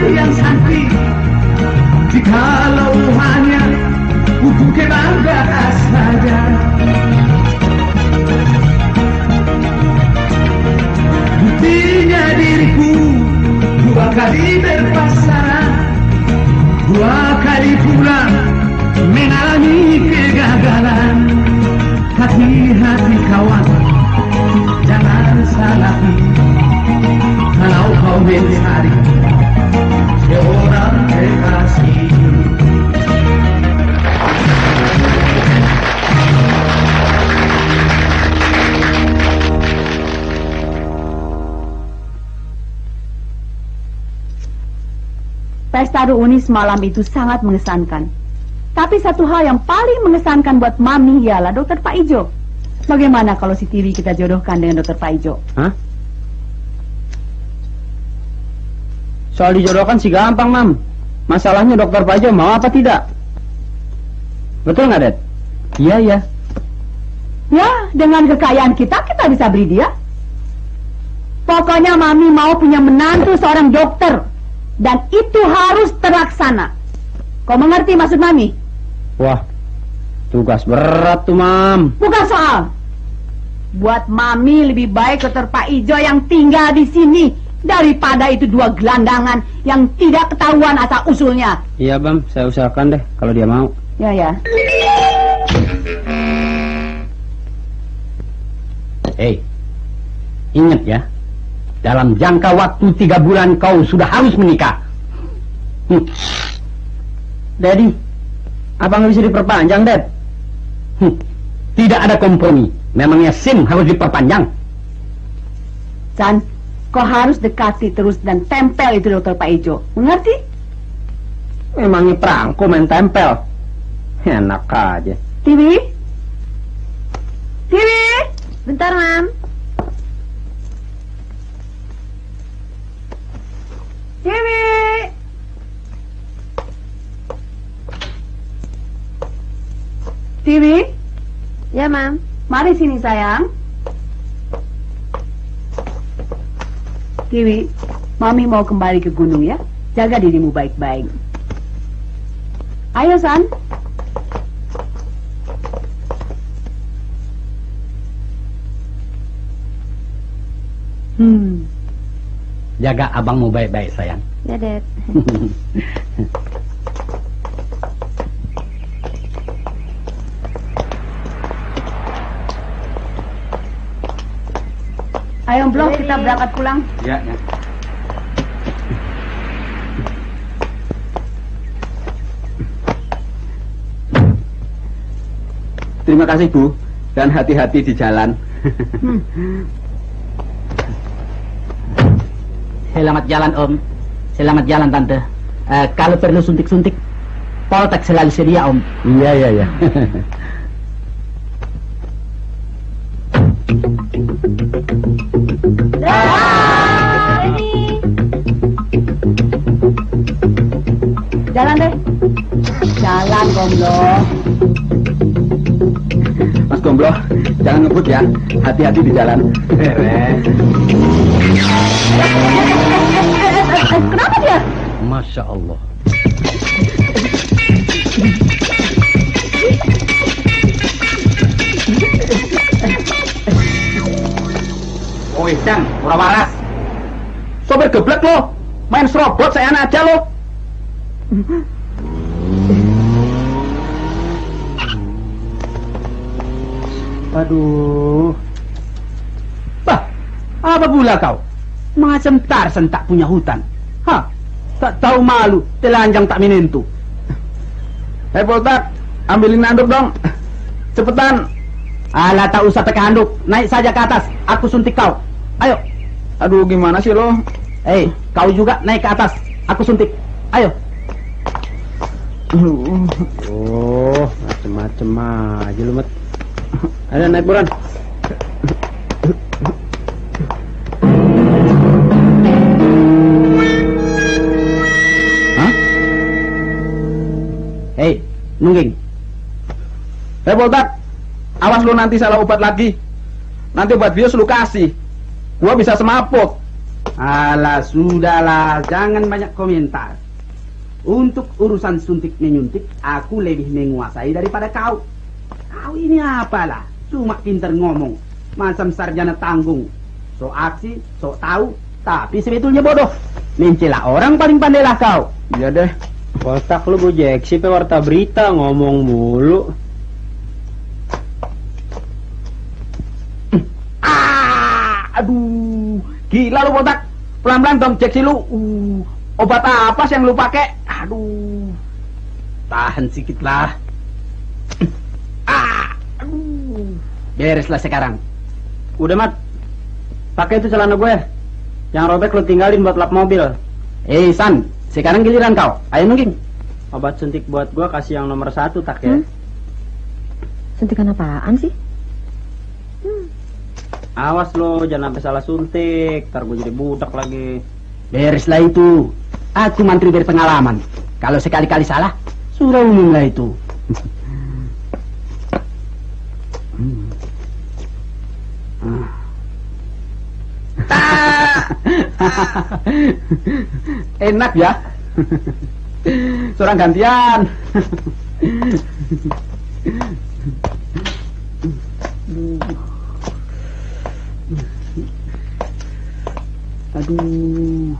Yang cantik, jikalau hanya untuk kebanggaan saja. Buktinya diriku 2 kali berpasaran, 2 kali pula mengalami kegagalan. Hati-hati kawan, jangan salah pilih kalau kau mencari seorang kekasih. Pesta reuni semalam itu sangat mengesankan. Tapi satu hal yang paling mengesankan buat Mami ialah Dokter Pak Ijo. Bagaimana kalau si Tiwi kita jodohkan dengan Dokter Pak Ijo? Hah? Soal dijodohkan sih gampang, Mam. Masalahnya Dokter Pak Ijo mau apa tidak? Betul nggak, Det? Iya. Ya, dengan kekayaan kita bisa beli dia. Pokoknya Mami mau punya menantu seorang dokter. Dan itu harus terlaksana. Kau mengerti maksud Mami? Wah, tugas berat tuh, Mam. Bukan soal. Buat Mami lebih baik Dokter Pak Ijo yang tinggal di sini daripada itu 2 gelandangan yang tidak ketahuan asal usulnya. Iya, Bam, saya usahakan deh kalau dia mau. Ya. Ingat ya, dalam jangka waktu 3 bulan kau sudah harus menikah. Daddy, apa nggak bisa diperpanjang, Dad? Tidak ada kompromi. Memangnya SIM harus diperpanjang? Chan, kau harus dekati terus dan tempel itu Dokter Pak Ijo. Mengerti? Memangnya perangko main tempel. Enak aja. Tiwi? Bentar, Mam. Tiwi? Ya, Mam. Mari sini, sayang. Tiwi, Mami mau kembali ke gunung ya. Jaga dirimu baik-baik. Ayo, San. Jaga abangmu baik-baik, sayang. Ya, Dad. Ayo, Blok, kita berangkat pulang. Ya, ya. Terima kasih, Bu. Dan hati-hati di jalan. Selamat jalan, Om. Selamat jalan, Tante. Kalau perlu suntik-suntik, Poltek selalu sedia, Om. Iya, iya, iya. Jalan deh. Jalan, Gomblo. Mas Gomblo, jangan ngebut ya. Hati-hati di jalan. Kenapa dia? Masya Allah. Oh, Isan, murah waras. Sopir geblek lo. Main serobot saya anak aja lo. Aduh. Bah, apa pula kau? Macam Tarzan tak punya hutan. Hah? Tak tahu malu, telanjang tak menentu. Hei Poltak, ambilin anduk dong. Cepetan. Alah, tak usah pakai handuk. Naik saja ke atas, aku suntik kau. Ayo. Aduh, gimana sih lo? Kau juga naik ke atas, aku suntik. Ayo. Oh, macem-macem aja lu, Mat. Ada naik buruan. Hah? Nungging. Hei Poltak, awas lu nanti salah obat lagi. Nanti obat bius lu kasih. Gua bisa semaput. Alah, sudahlah, jangan banyak komentar. Untuk urusan suntik menyuntik, aku lebih menguasai daripada kau. Kau ini apalah, cuma pinter ngomong, macam sarjana tanggung. So aksi, so tahu, tapi sebetulnya bodoh. Mencela orang paling pandailah kau. Iya deh. Poltak lu gojeksi pe warta berita ngomong mulu. Aduh, gila lu Botak. Pelan-pelan dong cek lu. Obat apa sih yang lu pakai? Aduh. Tahan sedikit lah. Aduh. Bereslah sekarang. Udah, Mat. Pakai itu celana gue. Yang robek lu tinggalin buat lap mobil. San, sekarang giliran kau. Ayo nungging. Obat suntik buat gue kasih yang nomor 1, tak ya? Suntikan apaan sih? Awas lo, jangan sampai salah suntik. Ntar gue jadi budak lagi. Bereslah itu. Aku mantri berpengalaman. Kalau sekali-kali salah, sudah umum lah itu. Enak ya. Seorang gantian. Aduh.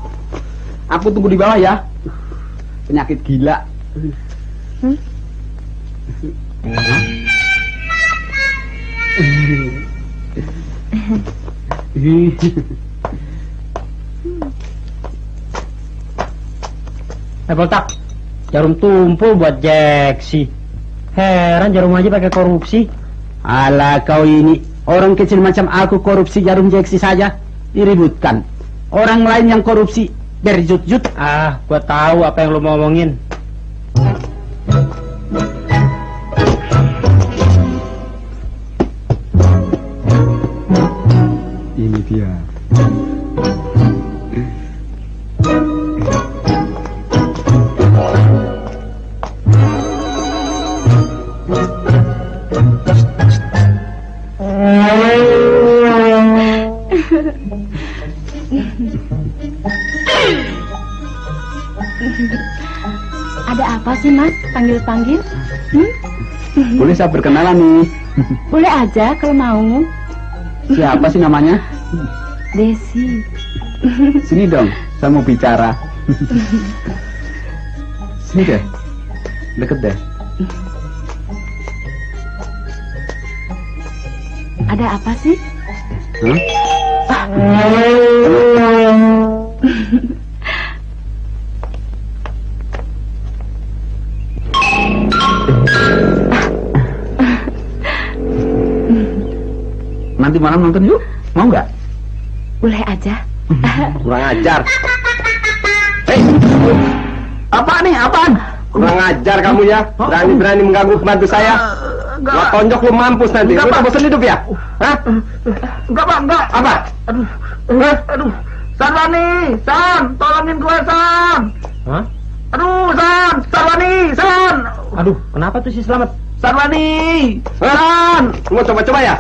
Aku tunggu di bawah ya. Penyakit gila. Poltak, jarum tumpul buat Jeksi. Heran jarum aja pakai korupsi. Alah, kau ini orang kecil macam aku korupsi jarum Jeksi saja diributkan. Orang lain yang korupsi berjut-jut. Gua tahu apa yang lu mau ngomongin. Ini dia. Ada apa sih, Mas? Panggil-panggil? Boleh saya berkenalan nih? Boleh aja kalau mau. Siapa sih namanya? Desi. Sini dong, saya mau bicara. Sini deh, deket deh. Ada apa sih? Hah? Nanti malam nonton yuk, mau nggak? Boleh aja. Kurang ajar. Apa nih, apaan? Kurang ajar kamu ya. Berani-berani mengganggu pembantu saya. Gua tonjok lu mampus nanti. Lu tak bosan hidup ya? Hah? Enggak, Pak, enggak. Apa? Aduh. Sarwani, San, tolongin gue, San. Hah? Aduh, San, Sarwani, San. Aduh, kenapa tuh si Selamat? Sarwani, San. Lu mau coba-coba ya?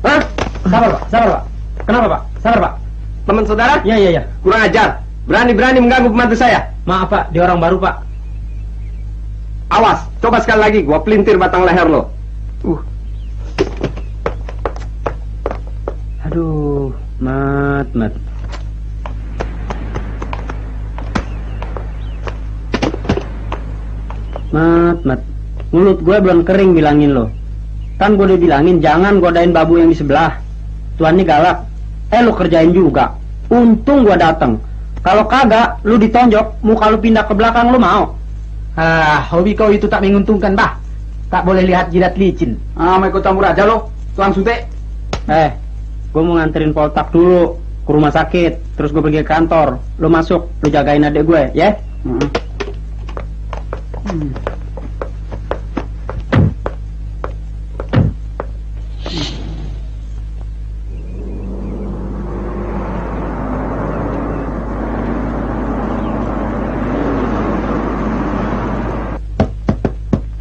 Hah? Sabar, Pak. Sabar, Pak. Kenapa, Pak? Sabar, Pak. Teman saudara? Iya. Kurang ajar. Berani-berani mengganggu pembantu saya. Maaf, Pak. Dia orang baru, Pak. Awas, coba sekali lagi. Gua pelintir batang leher lo. Aduh, Mat. Mat. Mulut gue belum kering bilangin lo. Kan gue udah bilangin jangan godain babu yang di sebelah. Tuan ini galak. Lu kerjain juga. Untung gue dateng. Kalau kagak, lu ditonjok, muka lu pindah ke belakang, lu mau? Hobi kau itu tak menguntungkan, bah. Tak boleh lihat jidat licin. Mau ikut campur aja lo, Tuan Sute. Gue mau nganterin Poltak dulu ke rumah sakit, terus gue pergi ke kantor. Lu masuk, lu jagain adek gue, ya?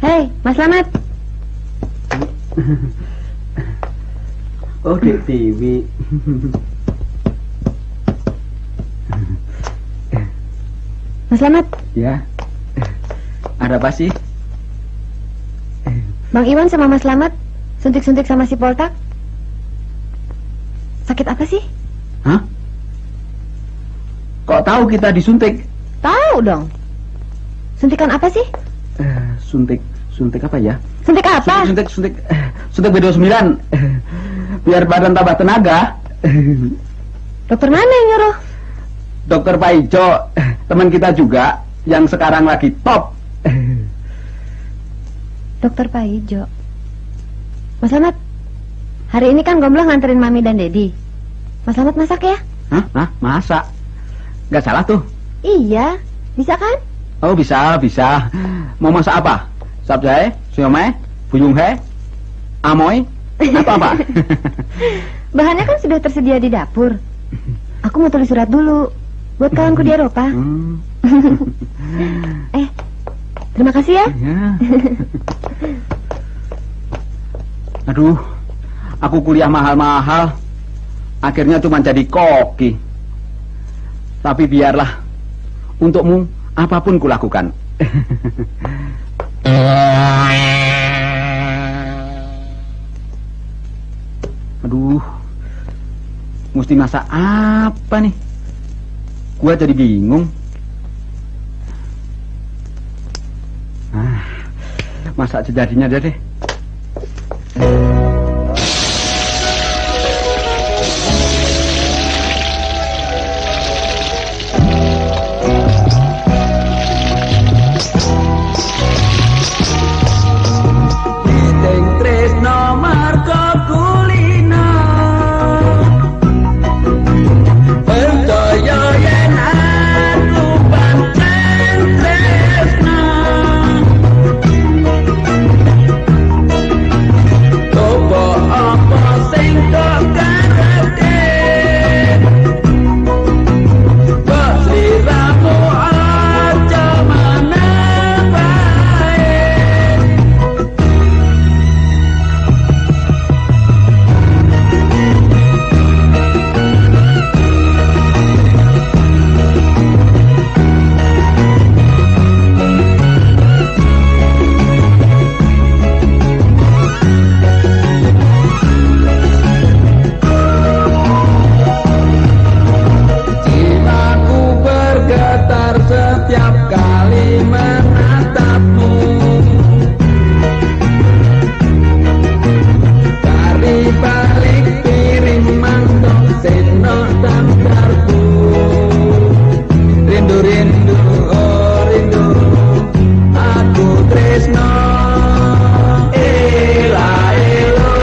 Hei, Mas Slamet. Oh, Dek Tiwi. Mas Slamet, Ya. Ada apa sih? Bang Iwan sama Mas Slamet suntik-suntik sama si Poltak. Sakit apa sih? Hah? Kok tahu kita disuntik? Tahu dong. Suntikan apa sih? Suntik apa ya? Suntik apa? Suntik B29. Biar badan tambah tenaga. Dokter mana yang nyuruh? Dokter Pak Ijo, teman kita juga yang sekarang lagi top. Dokter Pak Ijo. Mas Slamet, hari ini kan Gombloh nganterin Mami dan Dedi. Mas Slamet masak ya? Hah? Masak? Gak salah tuh. Iya, bisa kan? Oh bisa. Mau masak apa? Sabjai, siomay, buyunghe, amoy, atau apa? Bahannya kan sudah tersedia di dapur. Aku mau tulis surat dulu buat kawanku di Eropa. Terima kasih ya. Aduh, aku kuliah mahal-mahal, akhirnya cuma jadi koki. Tapi biarlah, untukmu apapun kulakukan. Aduh, mesti masak apa nih? Gua jadi bingung. Masak sejadinya aja deh. getar setiap kali menatapmu. Dari balik piring mangkok sendok dan garpu. Rindu rindu oh rindu, aku tresno. Ela elo,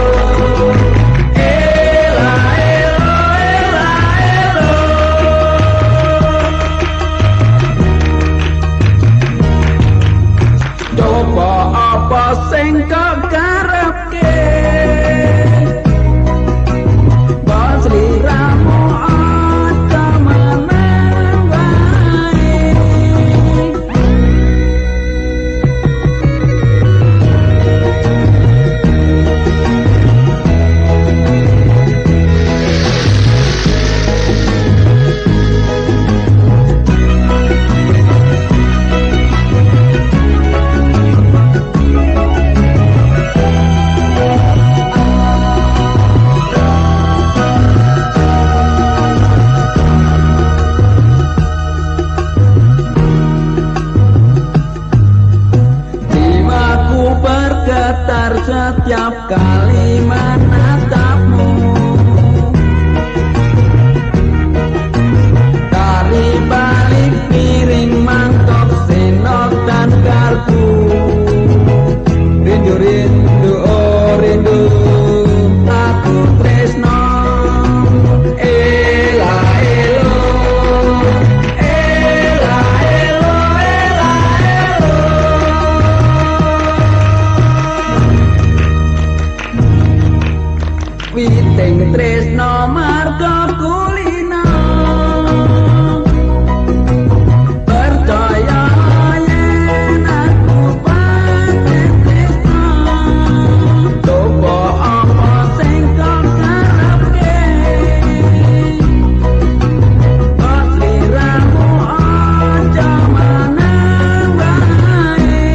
ela elo, ela elo. Coba apa sing kok karepke? Bos liramu aja meneng wae. Jiwaku bergetar setiap kali menatapmu. Dari balik piring mangkok sendok dan garpu. Rindu rindu oh rindu, aku tresno. Ela elo, ela elo, ela elo. Witing tresno marga kulino. Percaya yen aku pancen tresno. Coba apa sing kok karepke? Bos liramu aja meneng wae.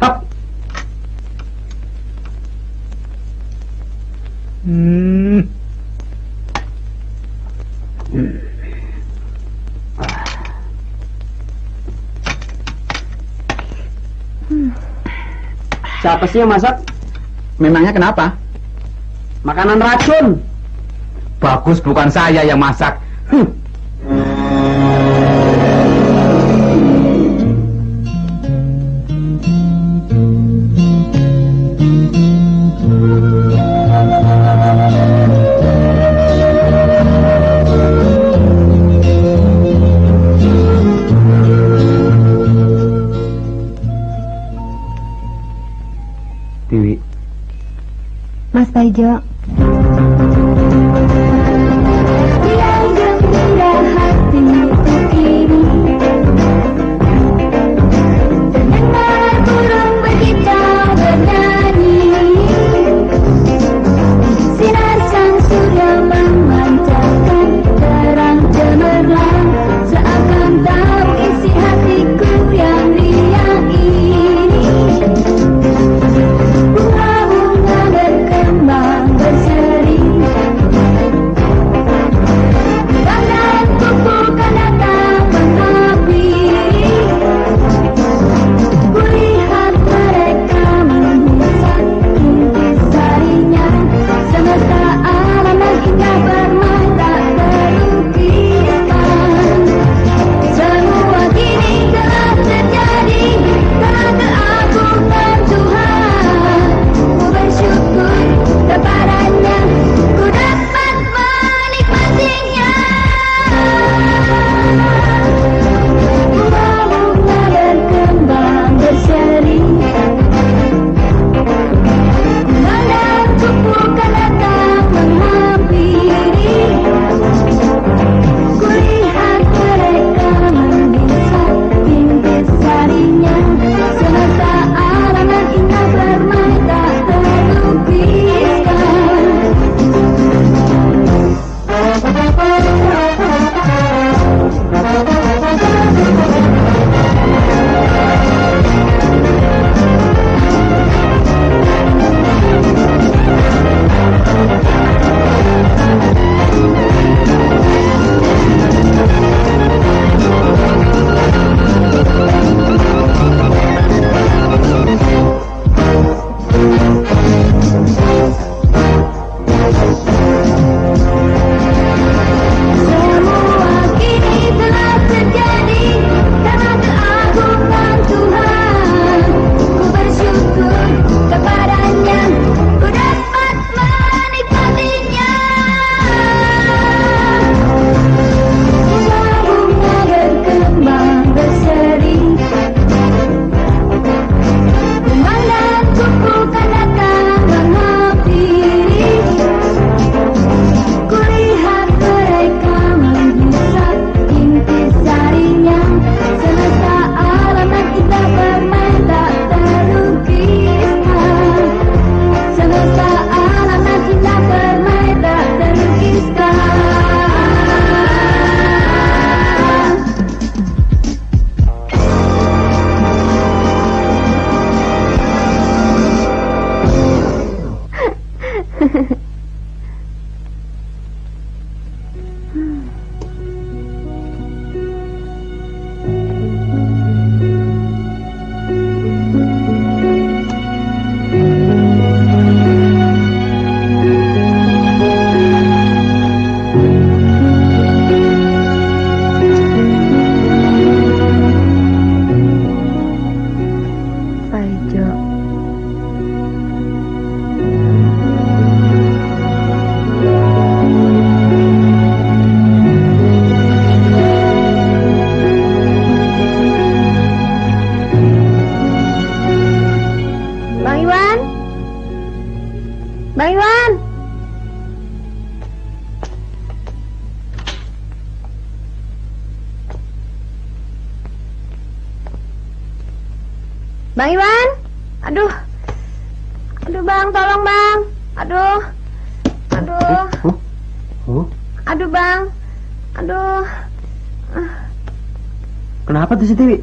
Stop. Siapa sih yang masak? Memangnya kenapa? Makanan racun. Bagus bukan saya yang masak. Dewi. Mas Paijo. Yang gembira hatiku kini, terdengar burung berkicau bernyanyi. Sinar sang surya memancarkan terang cemerlang, seakan tahu isi hatiku yang riang ini. Bunga-bunga berkembang Bang Iwan. Aduh. Aduh Bang, tolong Bang. Aduh. Aduh. Aduh Bang. Aduh. Kenapa tuh si Tiwi?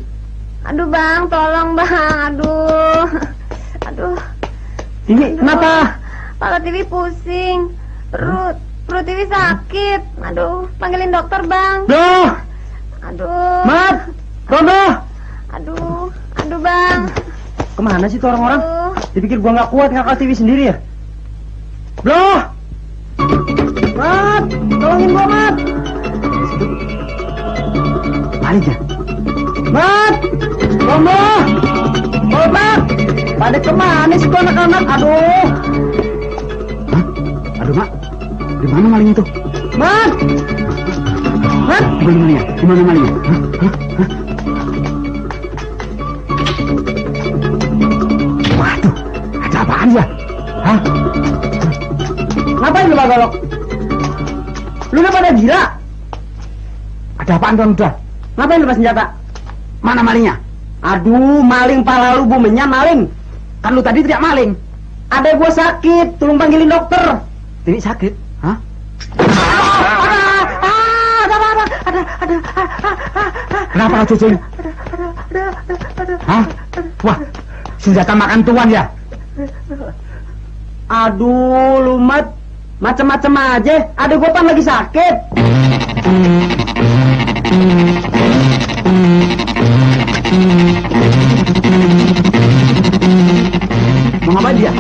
Aduh Bang, tolong Bang. Aduh. Aduh. Tiwi, kenapa? Kepala Tiwi pusing. Perut Tiwi sakit. Aduh, panggilin dokter Bang. Duh. Aduh. Mat. Rondo. Aduh. Aduh Bang. Kemana sih tuh orang-orang? Aduh. Dipikir gua nggak kuat ngangkat Tiwi sendiri ya? Loh. Mat, tolongin gua Mat. Balik ya. Mat. Rondo. Mat. Pada kemana sih tuh anak-anak? Aduh. Hah? Aduh Mak, di mana malingnya tuh? Mat. Mat. Di mana malingnya? Di mana malingnya? Waduh, ada apaan ya? Hah? Ngapain lu Golok? Lu udah pada gila? Ada apaan tuan udah? Ngapain lu pas senjata? Mana malingnya? Aduh, maling pala lu bumennya maling. Kan lu tadi tidak maling. Ada gua sakit, tolong panggilin dokter. Tiwi sakit? Hah? Kenapa cucu? Hah? Wah, senjata makan tuan ya? Aduh, lu Mat, macem-macem aja. Ada gua pan lagi sakit. Mau ngapain dia?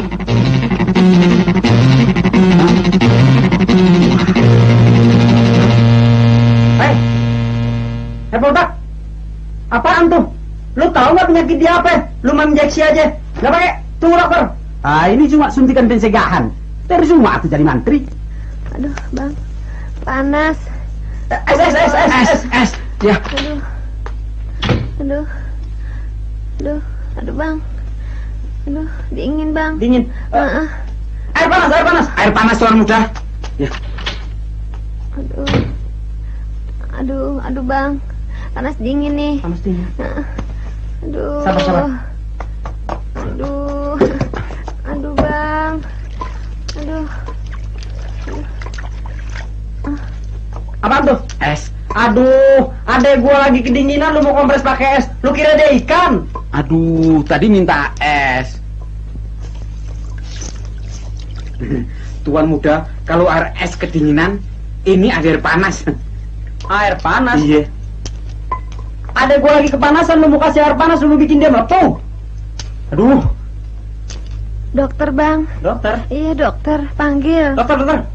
Hei Botak, apaan tuh? Lu tahu nggak penyakit dia apa? Lu main injeksi aja, nggak pakai tunggu dokter. Ah, ini cuma suntikan pencegahan. Percuma tuh jadi mantri. Aduh Bang, panas. Es. Ya. Aduh Bang. Aduh, dingin Bang. Dingin. Air panas. Air panas tuan muda. Ya. Aduh Bang, panas dingin nih. Panas dingin. Aduh. Sabar. Aduh Bang. Aduh. Apaan tuh? Es. Aduh, adek gua lagi kedinginan, lu mau kompres pakai es. Lu kira dia ikan? Aduh, tadi minta es. Tuan muda, kalau air es kedinginan, ini air panas. Air panas? Iya. Adek gua lagi kepanasan, lu mau kasih air panas, lu mau bikin dia melepuh. Aduh. Dokter Bang. Dokter? Iya dokter, panggil. Dokter.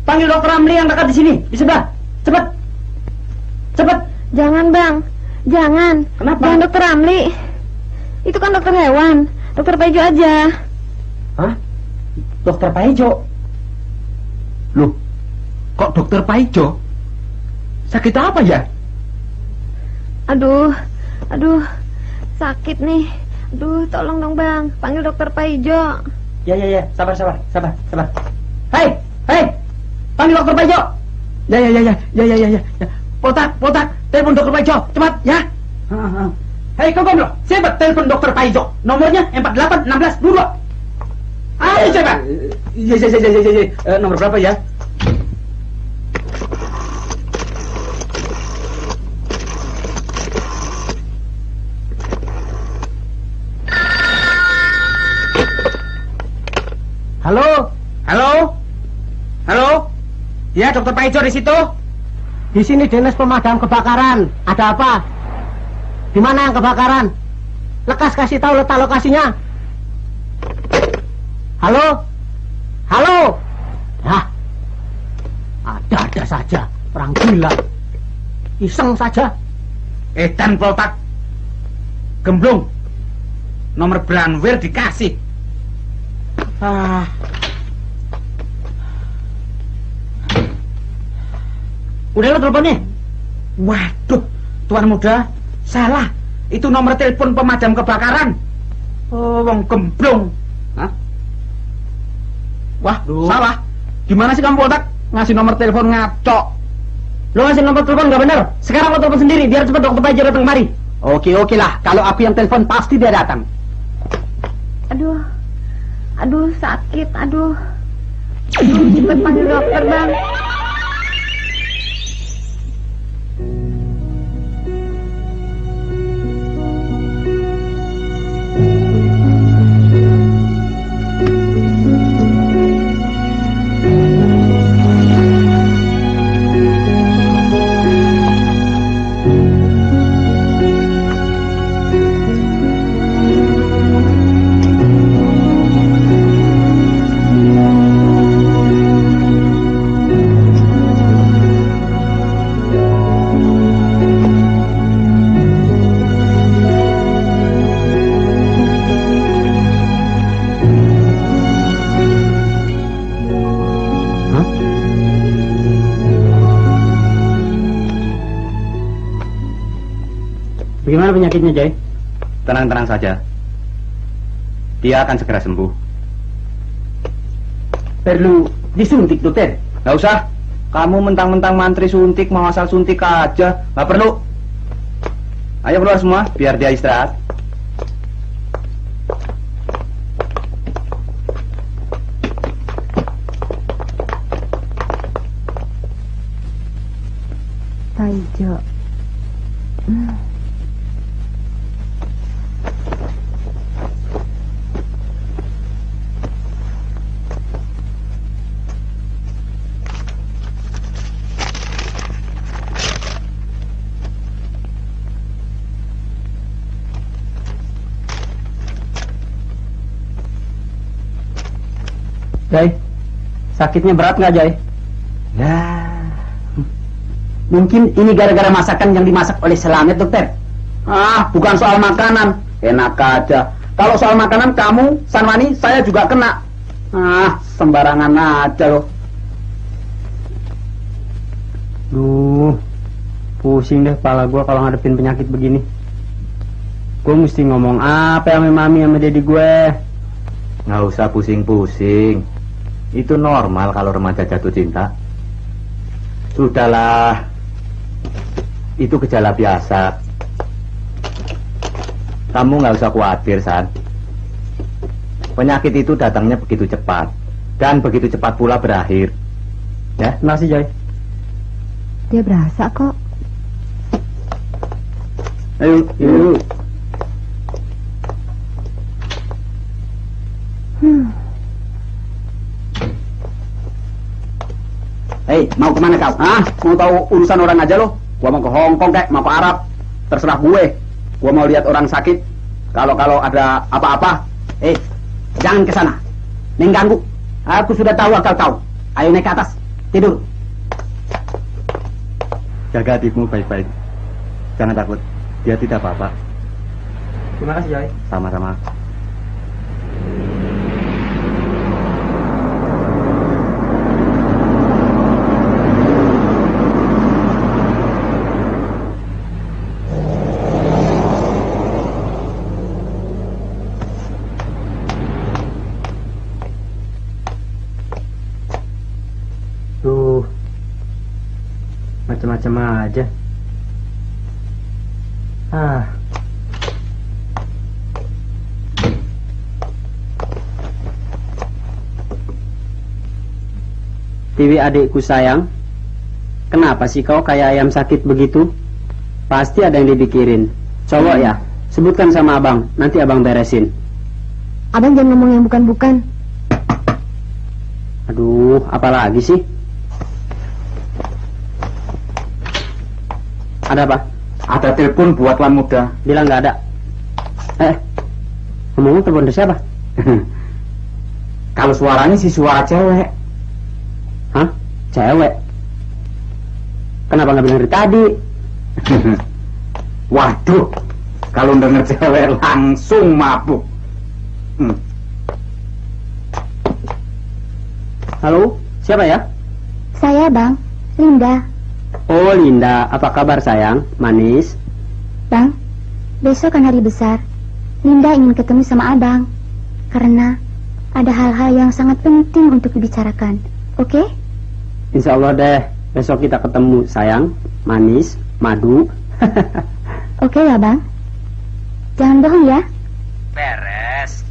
Panggil dokter Ramli yang dekat di sini, di sebelah. Cepet. Jangan Bang, jangan. Kenapa? Jangan dokter Ramli. Itu kan dokter hewan. Dokter Paijo aja. Hah? Dokter Paijo? Loh, kok dokter Paijo? Sakit apa ya? Aduh, sakit nih. Aduh, tolong dong Bang, panggil dokter Paijo. Ya, sabar. Hei, panggil dokter Paijo. Ya. Potak, telepon dokter Paijo, cepat ya. Hei, kau gomblo, cepat telepon dokter Paijo. Nomornya 481622. Ayo cepat. Iya. Nomor berapa ya? Halo? Ya, dokter Paijo di situ? Di sini dinas pemadam kebakaran. Ada apa? Di mana yang kebakaran? Lekas kasih tahu letak lokasinya. Halo? Hah? Ada saja orang gila. Iseng saja. Edan Potak. Gemblung. Nomor Branwir dikasih. Udah lo teleponnya? Waduh, tuan muda, salah. Itu nomor telepon pemadam kebakaran. Oh, wong gemblung. Hah? Wah, salah. Gimana sih kamu Potak? Ngasih nomor telepon ngaco. Lo ngasih nomor telepon nggak bener. Sekarang lo telepon sendiri biar cepat dokter Paijo datang kemari. Oke lah, kalau aku yang telepon pasti dia datang. Aduh sakit, aduh cepet panggil dokter bang. Bagaimana penyakitnya, Jai? Tenang-tenang saja. Dia akan segera sembuh. Perlu disuntik, dokter? Nggak usah. Kamu mentang-mentang mantri suntik, mau asal suntik aja. Nggak perlu. Ayo keluar semua, biar dia istirahat. Taijo. Jai, sakitnya berat nggak, Jai? Ya, mungkin ini gara-gara masakan yang dimasak oleh Selamet, dokter. Bukan soal makanan. Enak aja. Kalau soal makanan kamu, Sanwani, saya juga kena. Sembarangan aja loh. Duh, pusing deh kepala gue kalau ngadepin penyakit begini. Gue mesti ngomong apa sama mami sama dedi gue? Nggak usah pusing-pusing. Itu normal kalau remaja jatuh cinta. Sudahlah. Itu gejala biasa. Kamu nggak usah khawatir, San. Penyakit itu datangnya begitu cepat. Dan begitu cepat pula berakhir. Ya, Terima kasih, Jai. Dia berasa kok. Ayo, yuk. Hei, mau kemana kau? Mau tahu urusan orang aja lo? Gua mau ke Hong Kong kek, mau ke Arab. Terserah gue. Gua mau lihat orang sakit. Kalau ada apa-apa, Jangan ke sana. Mengganggu. Aku sudah tahu akal kau. Ayo naik ke atas. Tidur. jaga hatimu baik-baik. Jangan takut. Dia tidak apa-apa. Terima kasih, Jai. Sama-sama. Tuh, macam-macam aja. Tiwi adikku sayang, kenapa sih kau kayak ayam sakit begitu? Pasti ada yang dipikirin. Coba ya, sebutkan sama abang, nanti abang beresin. Abang jangan ngomong yang bukan-bukan. Aduh, apalagi sih? Ada apa? Ada telepon buat Wan Muda. Bilang nggak ada. Ngomong telepon dari siapa? Kalau suaranya sih suara cewek. Hah? Cewek? Kenapa nggak bilang dari tadi? Waduh, kalau denger cewek langsung mabuk. Halo, siapa ya? Saya, Bang. Linda. Oh, Linda. Apa kabar, sayang? Manis? Bang, besok kan hari besar. Linda ingin ketemu sama Abang. Karena ada hal-hal yang sangat penting untuk dibicarakan. Oke? Insya Allah deh. Besok kita ketemu, sayang. Manis, madu. Oke ya, Bang? Jangan bohong ya. Beres.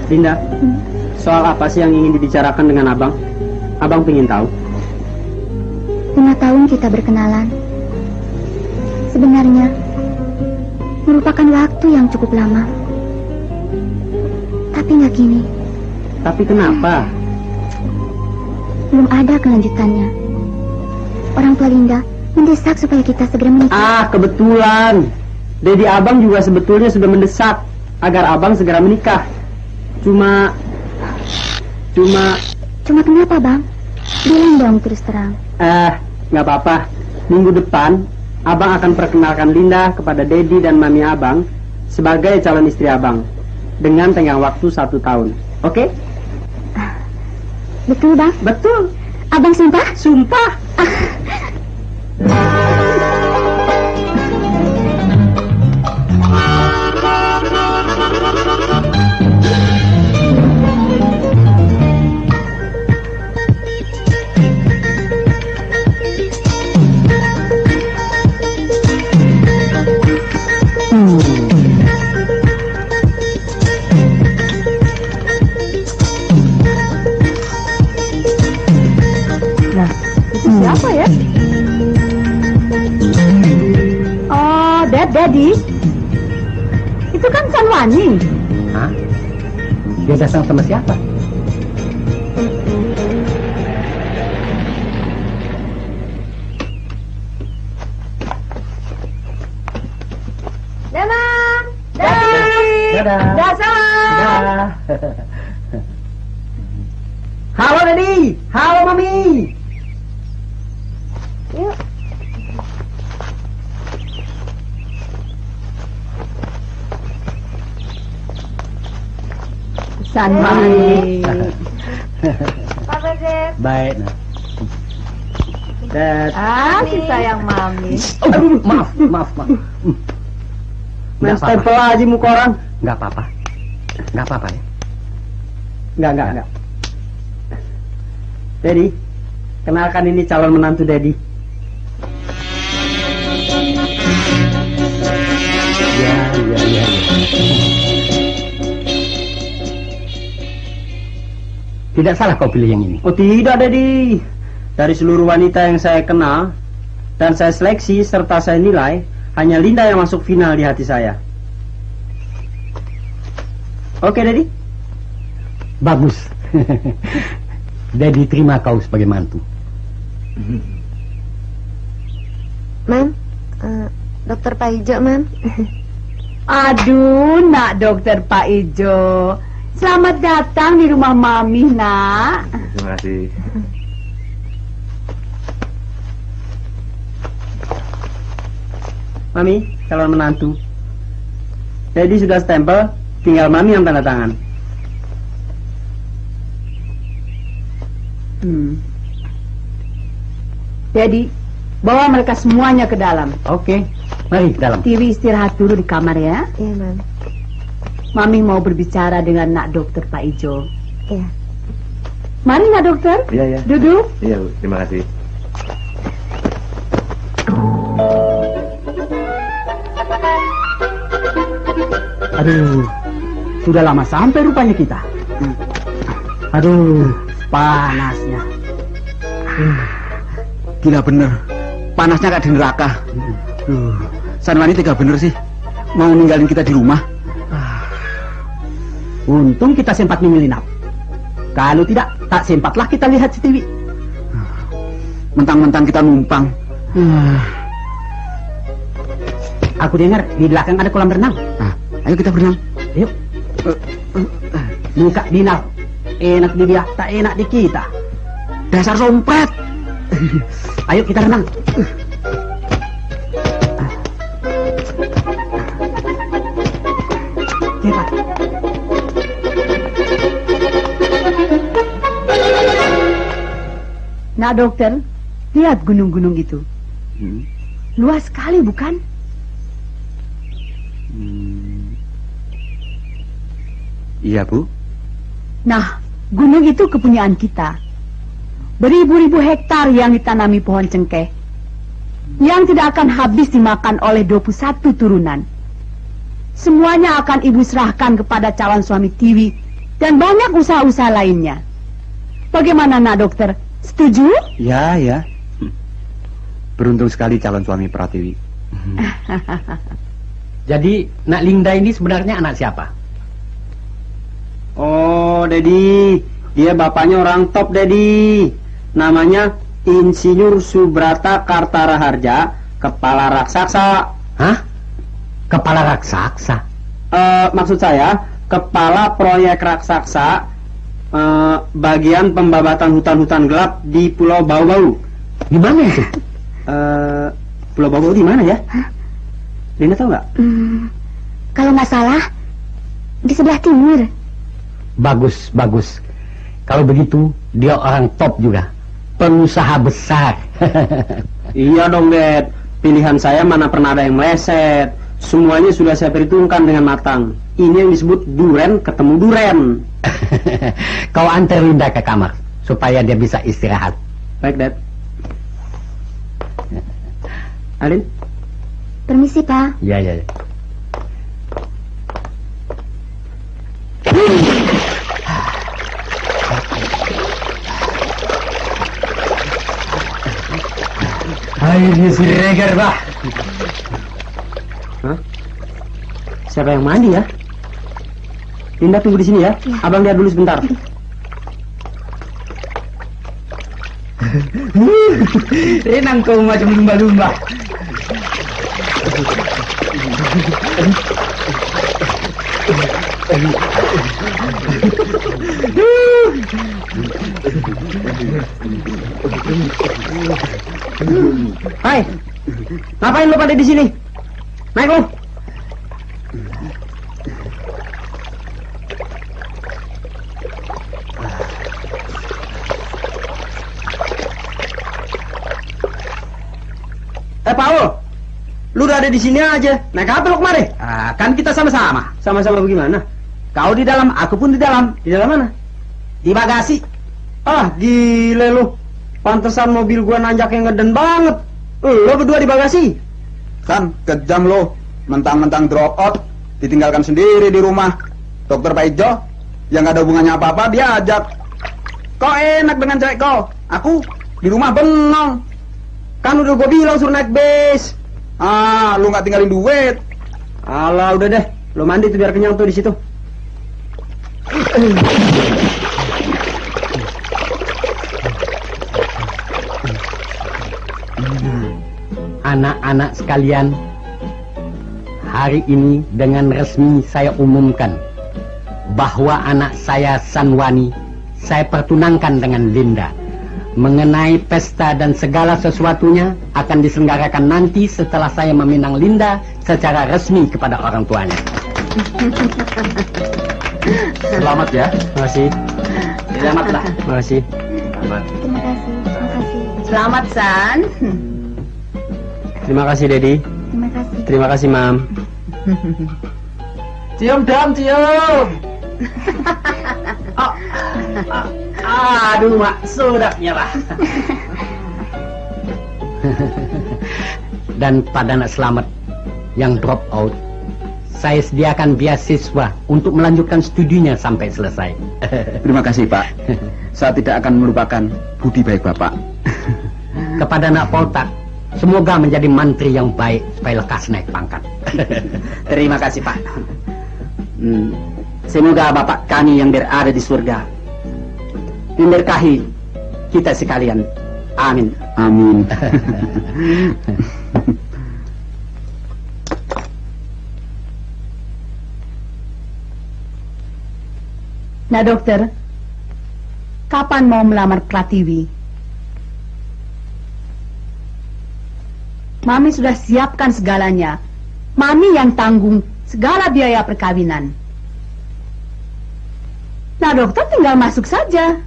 Linda, soal apa sih yang ingin dibicarakan dengan abang? Abang pengen tahu. 5 tahun kita berkenalan. Sebenarnya merupakan waktu yang cukup lama. Tapi nggak gini. Tapi kenapa? Belum ada kelanjutannya. Orang tua Linda mendesak supaya kita segera menikah. Ah, kebetulan. Dedi abang juga sebetulnya sudah mendesak agar abang segera menikah. Cuma kenapa, Bang? Bilang dong terus terang. Nggak apa-apa. Minggu depan, abang akan perkenalkan Linda kepada Dedi dan mami abang sebagai calon istri abang dengan tenggang waktu 1 tahun. Oke? Betul, Bang? Betul. Abang sumpah? Sumpah. Siapa ya? Oh, Daddy. Itu kan Sanwani. Hah? Dia datang sama siapa? Dadah. Dadah. Dadah. Halo Dedi. Halo Mami. Yuk. Sanwani. Baik. Nah. Dad. Si sayang Mami. Aduh, maaf. Main stempel aja muka orang. Nggak apa-apa ya. Enggak. Daddy, kenalkan ini calon menantu Daddy. Ya. Tidak salah kau pilih yang ini. Oh tidak, Daddy. Dari seluruh wanita yang saya kenal dan saya seleksi serta saya nilai, hanya Linda yang masuk final di hati saya. Oke, Daddy. Bagus. Daddy terima kau sebagai mantu. Mam, dokter Pak Ijo, Mam. Aduh, nak dokter Pak Ijo. Selamat datang di rumah Mami, nak. Terima kasih. Mami, calon menantu. Daddy sudah stempel, tinggal Mami yang tanda tangan. Daddy, bawa mereka semuanya ke dalam. Oke, mari ke dalam. Tiwi istirahat dulu di kamar ya. Iya, Mam. Mami mau berbicara dengan nak dokter Pak Ijo. Iya. Mari nak dokter. Iya. Duduk. Iya, Bu. Terima kasih. Aduh, sudah lama sampai rupanya kita. Aduh, panasnya. Gila bener. Panasnya kayak di neraka. Sanwani tega bener sih. Mau ninggalin kita di rumah. Untung kita sempat menyelinap. Kalau tidak, tak sempatlah kita lihat si TV. Mentang-mentang kita numpang. Aku dengar di belakang ada kolam renang. Nah, ayo kita berenang. Yuk. Muka Dinal. Enak di dia, tak enak di kita. Dasar sompret. Ayo kita renang. Cepat. Nah dokter, lihat gunung-gunung itu. Luas sekali bukan? Iya, Bu. Nah, gunung itu kepunyaan kita. Beribu-ribu hektar yang ditanami pohon cengkeh, yang tidak akan habis dimakan oleh 21 turunan. Semuanya akan ibu serahkan kepada calon suami Tiwi dan banyak usaha-usaha lainnya. Bagaimana nak dokter? Setuju? Ya. Beruntung sekali calon suami Pratiwi. Jadi, Nak Linda ini sebenarnya anak siapa? Oh, Daddy, dia bapaknya orang top, Daddy. Namanya Insinyur Subrata Kartaraharja, kepala raksasa. Hah? Kepala raksasa? Maksud saya, kepala proyek raksasa, bagian pembabatan hutan-hutan gelap di Pulau Bau-Bau. Di mana itu? Pulau Bau-Bau di mana ya? Linda tahu nggak? Kalau nggak salah, di sebelah timur. Bagus. Kalau begitu, dia orang top juga. Pengusaha besar. Iya dong, Dad. Pilihan saya mana pernah ada yang meleset. Semuanya sudah saya perhitungkan dengan matang. Ini yang disebut duren ketemu duren. Kau antar Linda ke kamar, supaya dia bisa istirahat. Baik, Dad. Alin? Permisi, Pak. Ya. Airnya si Reger, Pak. Hah? Siapa yang mandi ya? Linda tunggu di sini ya. Abang lihat dulu sebentar. Renang kau macam lumba-lumba. Hai, ngapain lu pada di sini? Naik lu. Paul, lu udah ada di sini aja. Naik apa lu kemari? Kan kita sama-sama. Sama-sama bagaimana? Kau di dalam, aku pun di dalam. Di dalam mana? Di bagasi. Ah, gile lu. Pantesan mobil gua nanjak yang ngeden banget. Lu berdua di bagasi. Kan kejam lo, mentang-mentang drop out, ditinggalkan sendiri di rumah. Dokter Paijo, yang gak ada hubungannya apa-apa, dia ajak. Kok enak dengan cewek kau? Aku di rumah bengong. Kan udah gua bilang suruh naik bis. Ah, lu gak tinggalin duit. Alah, udah deh. Lu mandi tuh biar kenyang tuh di situ. Anak-anak sekalian, hari ini dengan resmi saya umumkan bahwa anak saya Sanwani saya pertunangkan dengan Linda. Mengenai pesta dan segala sesuatunya akan diselenggarakan nanti setelah saya meminang Linda secara resmi kepada orang tuanya. Selamat ya. Terima kasih. Selamatlah. Terima kasih. Selamat. Terima kasih. Terima kasih. Selamat, San. Terima kasih, Dedi. Terima kasih. Terima kasih, Mam. Cium dong, cium. Aduh, Mak, sudah nyerah. Dan pada anak selamat yang drop out, saya sediakan beasiswa untuk melanjutkan studinya sampai selesai. Terima kasih, Pak. Saya tidak akan melupakan budi baik Bapak. Kepada anak Poltak, semoga menjadi mantri yang baik supaya lekas naik pangkat. Terima kasih, Pak. Semoga Bapak kami yang berada di surga memberkahi kita sekalian. Amin. Amin. Nah, dokter, kapan mau melamar Pratiwi? Mami sudah siapkan segalanya. Mami yang tanggung segala biaya perkawinan. Nah, dokter tinggal masuk saja.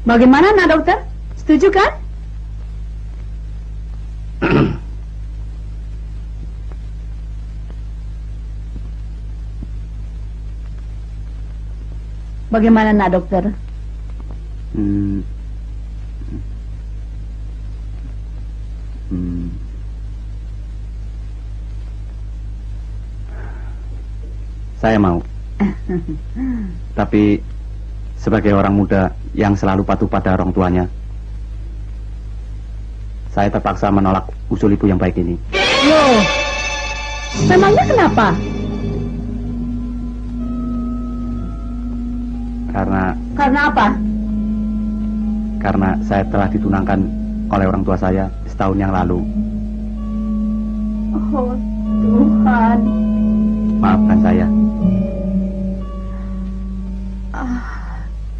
Bagaimana, nah, dokter? Setuju kan? Bagaimana, nak, dokter? Saya mau. Tapi sebagai orang muda yang selalu patuh pada orang tuanya, saya terpaksa menolak usul ibu yang baik ini. Loh, memangnya kenapa? Karena apa? Karena saya telah ditunangkan oleh orang tua saya setahun yang lalu. Oh, Tuhan. Maafkan saya.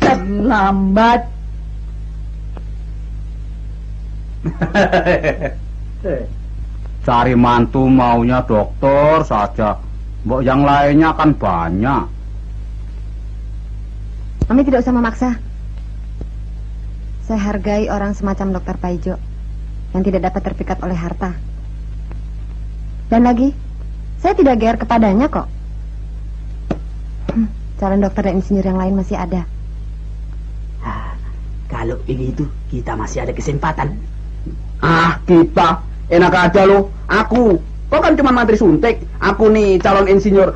Terlambat. Cari mantu maunya dokter saja. Mbok yang lainnya kan banyak. Mami tidak usah memaksa. Saya hargai orang semacam Dokter Paijo yang tidak dapat terpikat oleh harta. Dan lagi, saya tidak geer kepadanya kok. Calon dokter dan insinyur yang lain masih ada. Kalau begitu, kita masih ada kesempatan. Kita enak aja lo. Aku, kok kan cuma mantri suntik. Aku nih calon insinyur.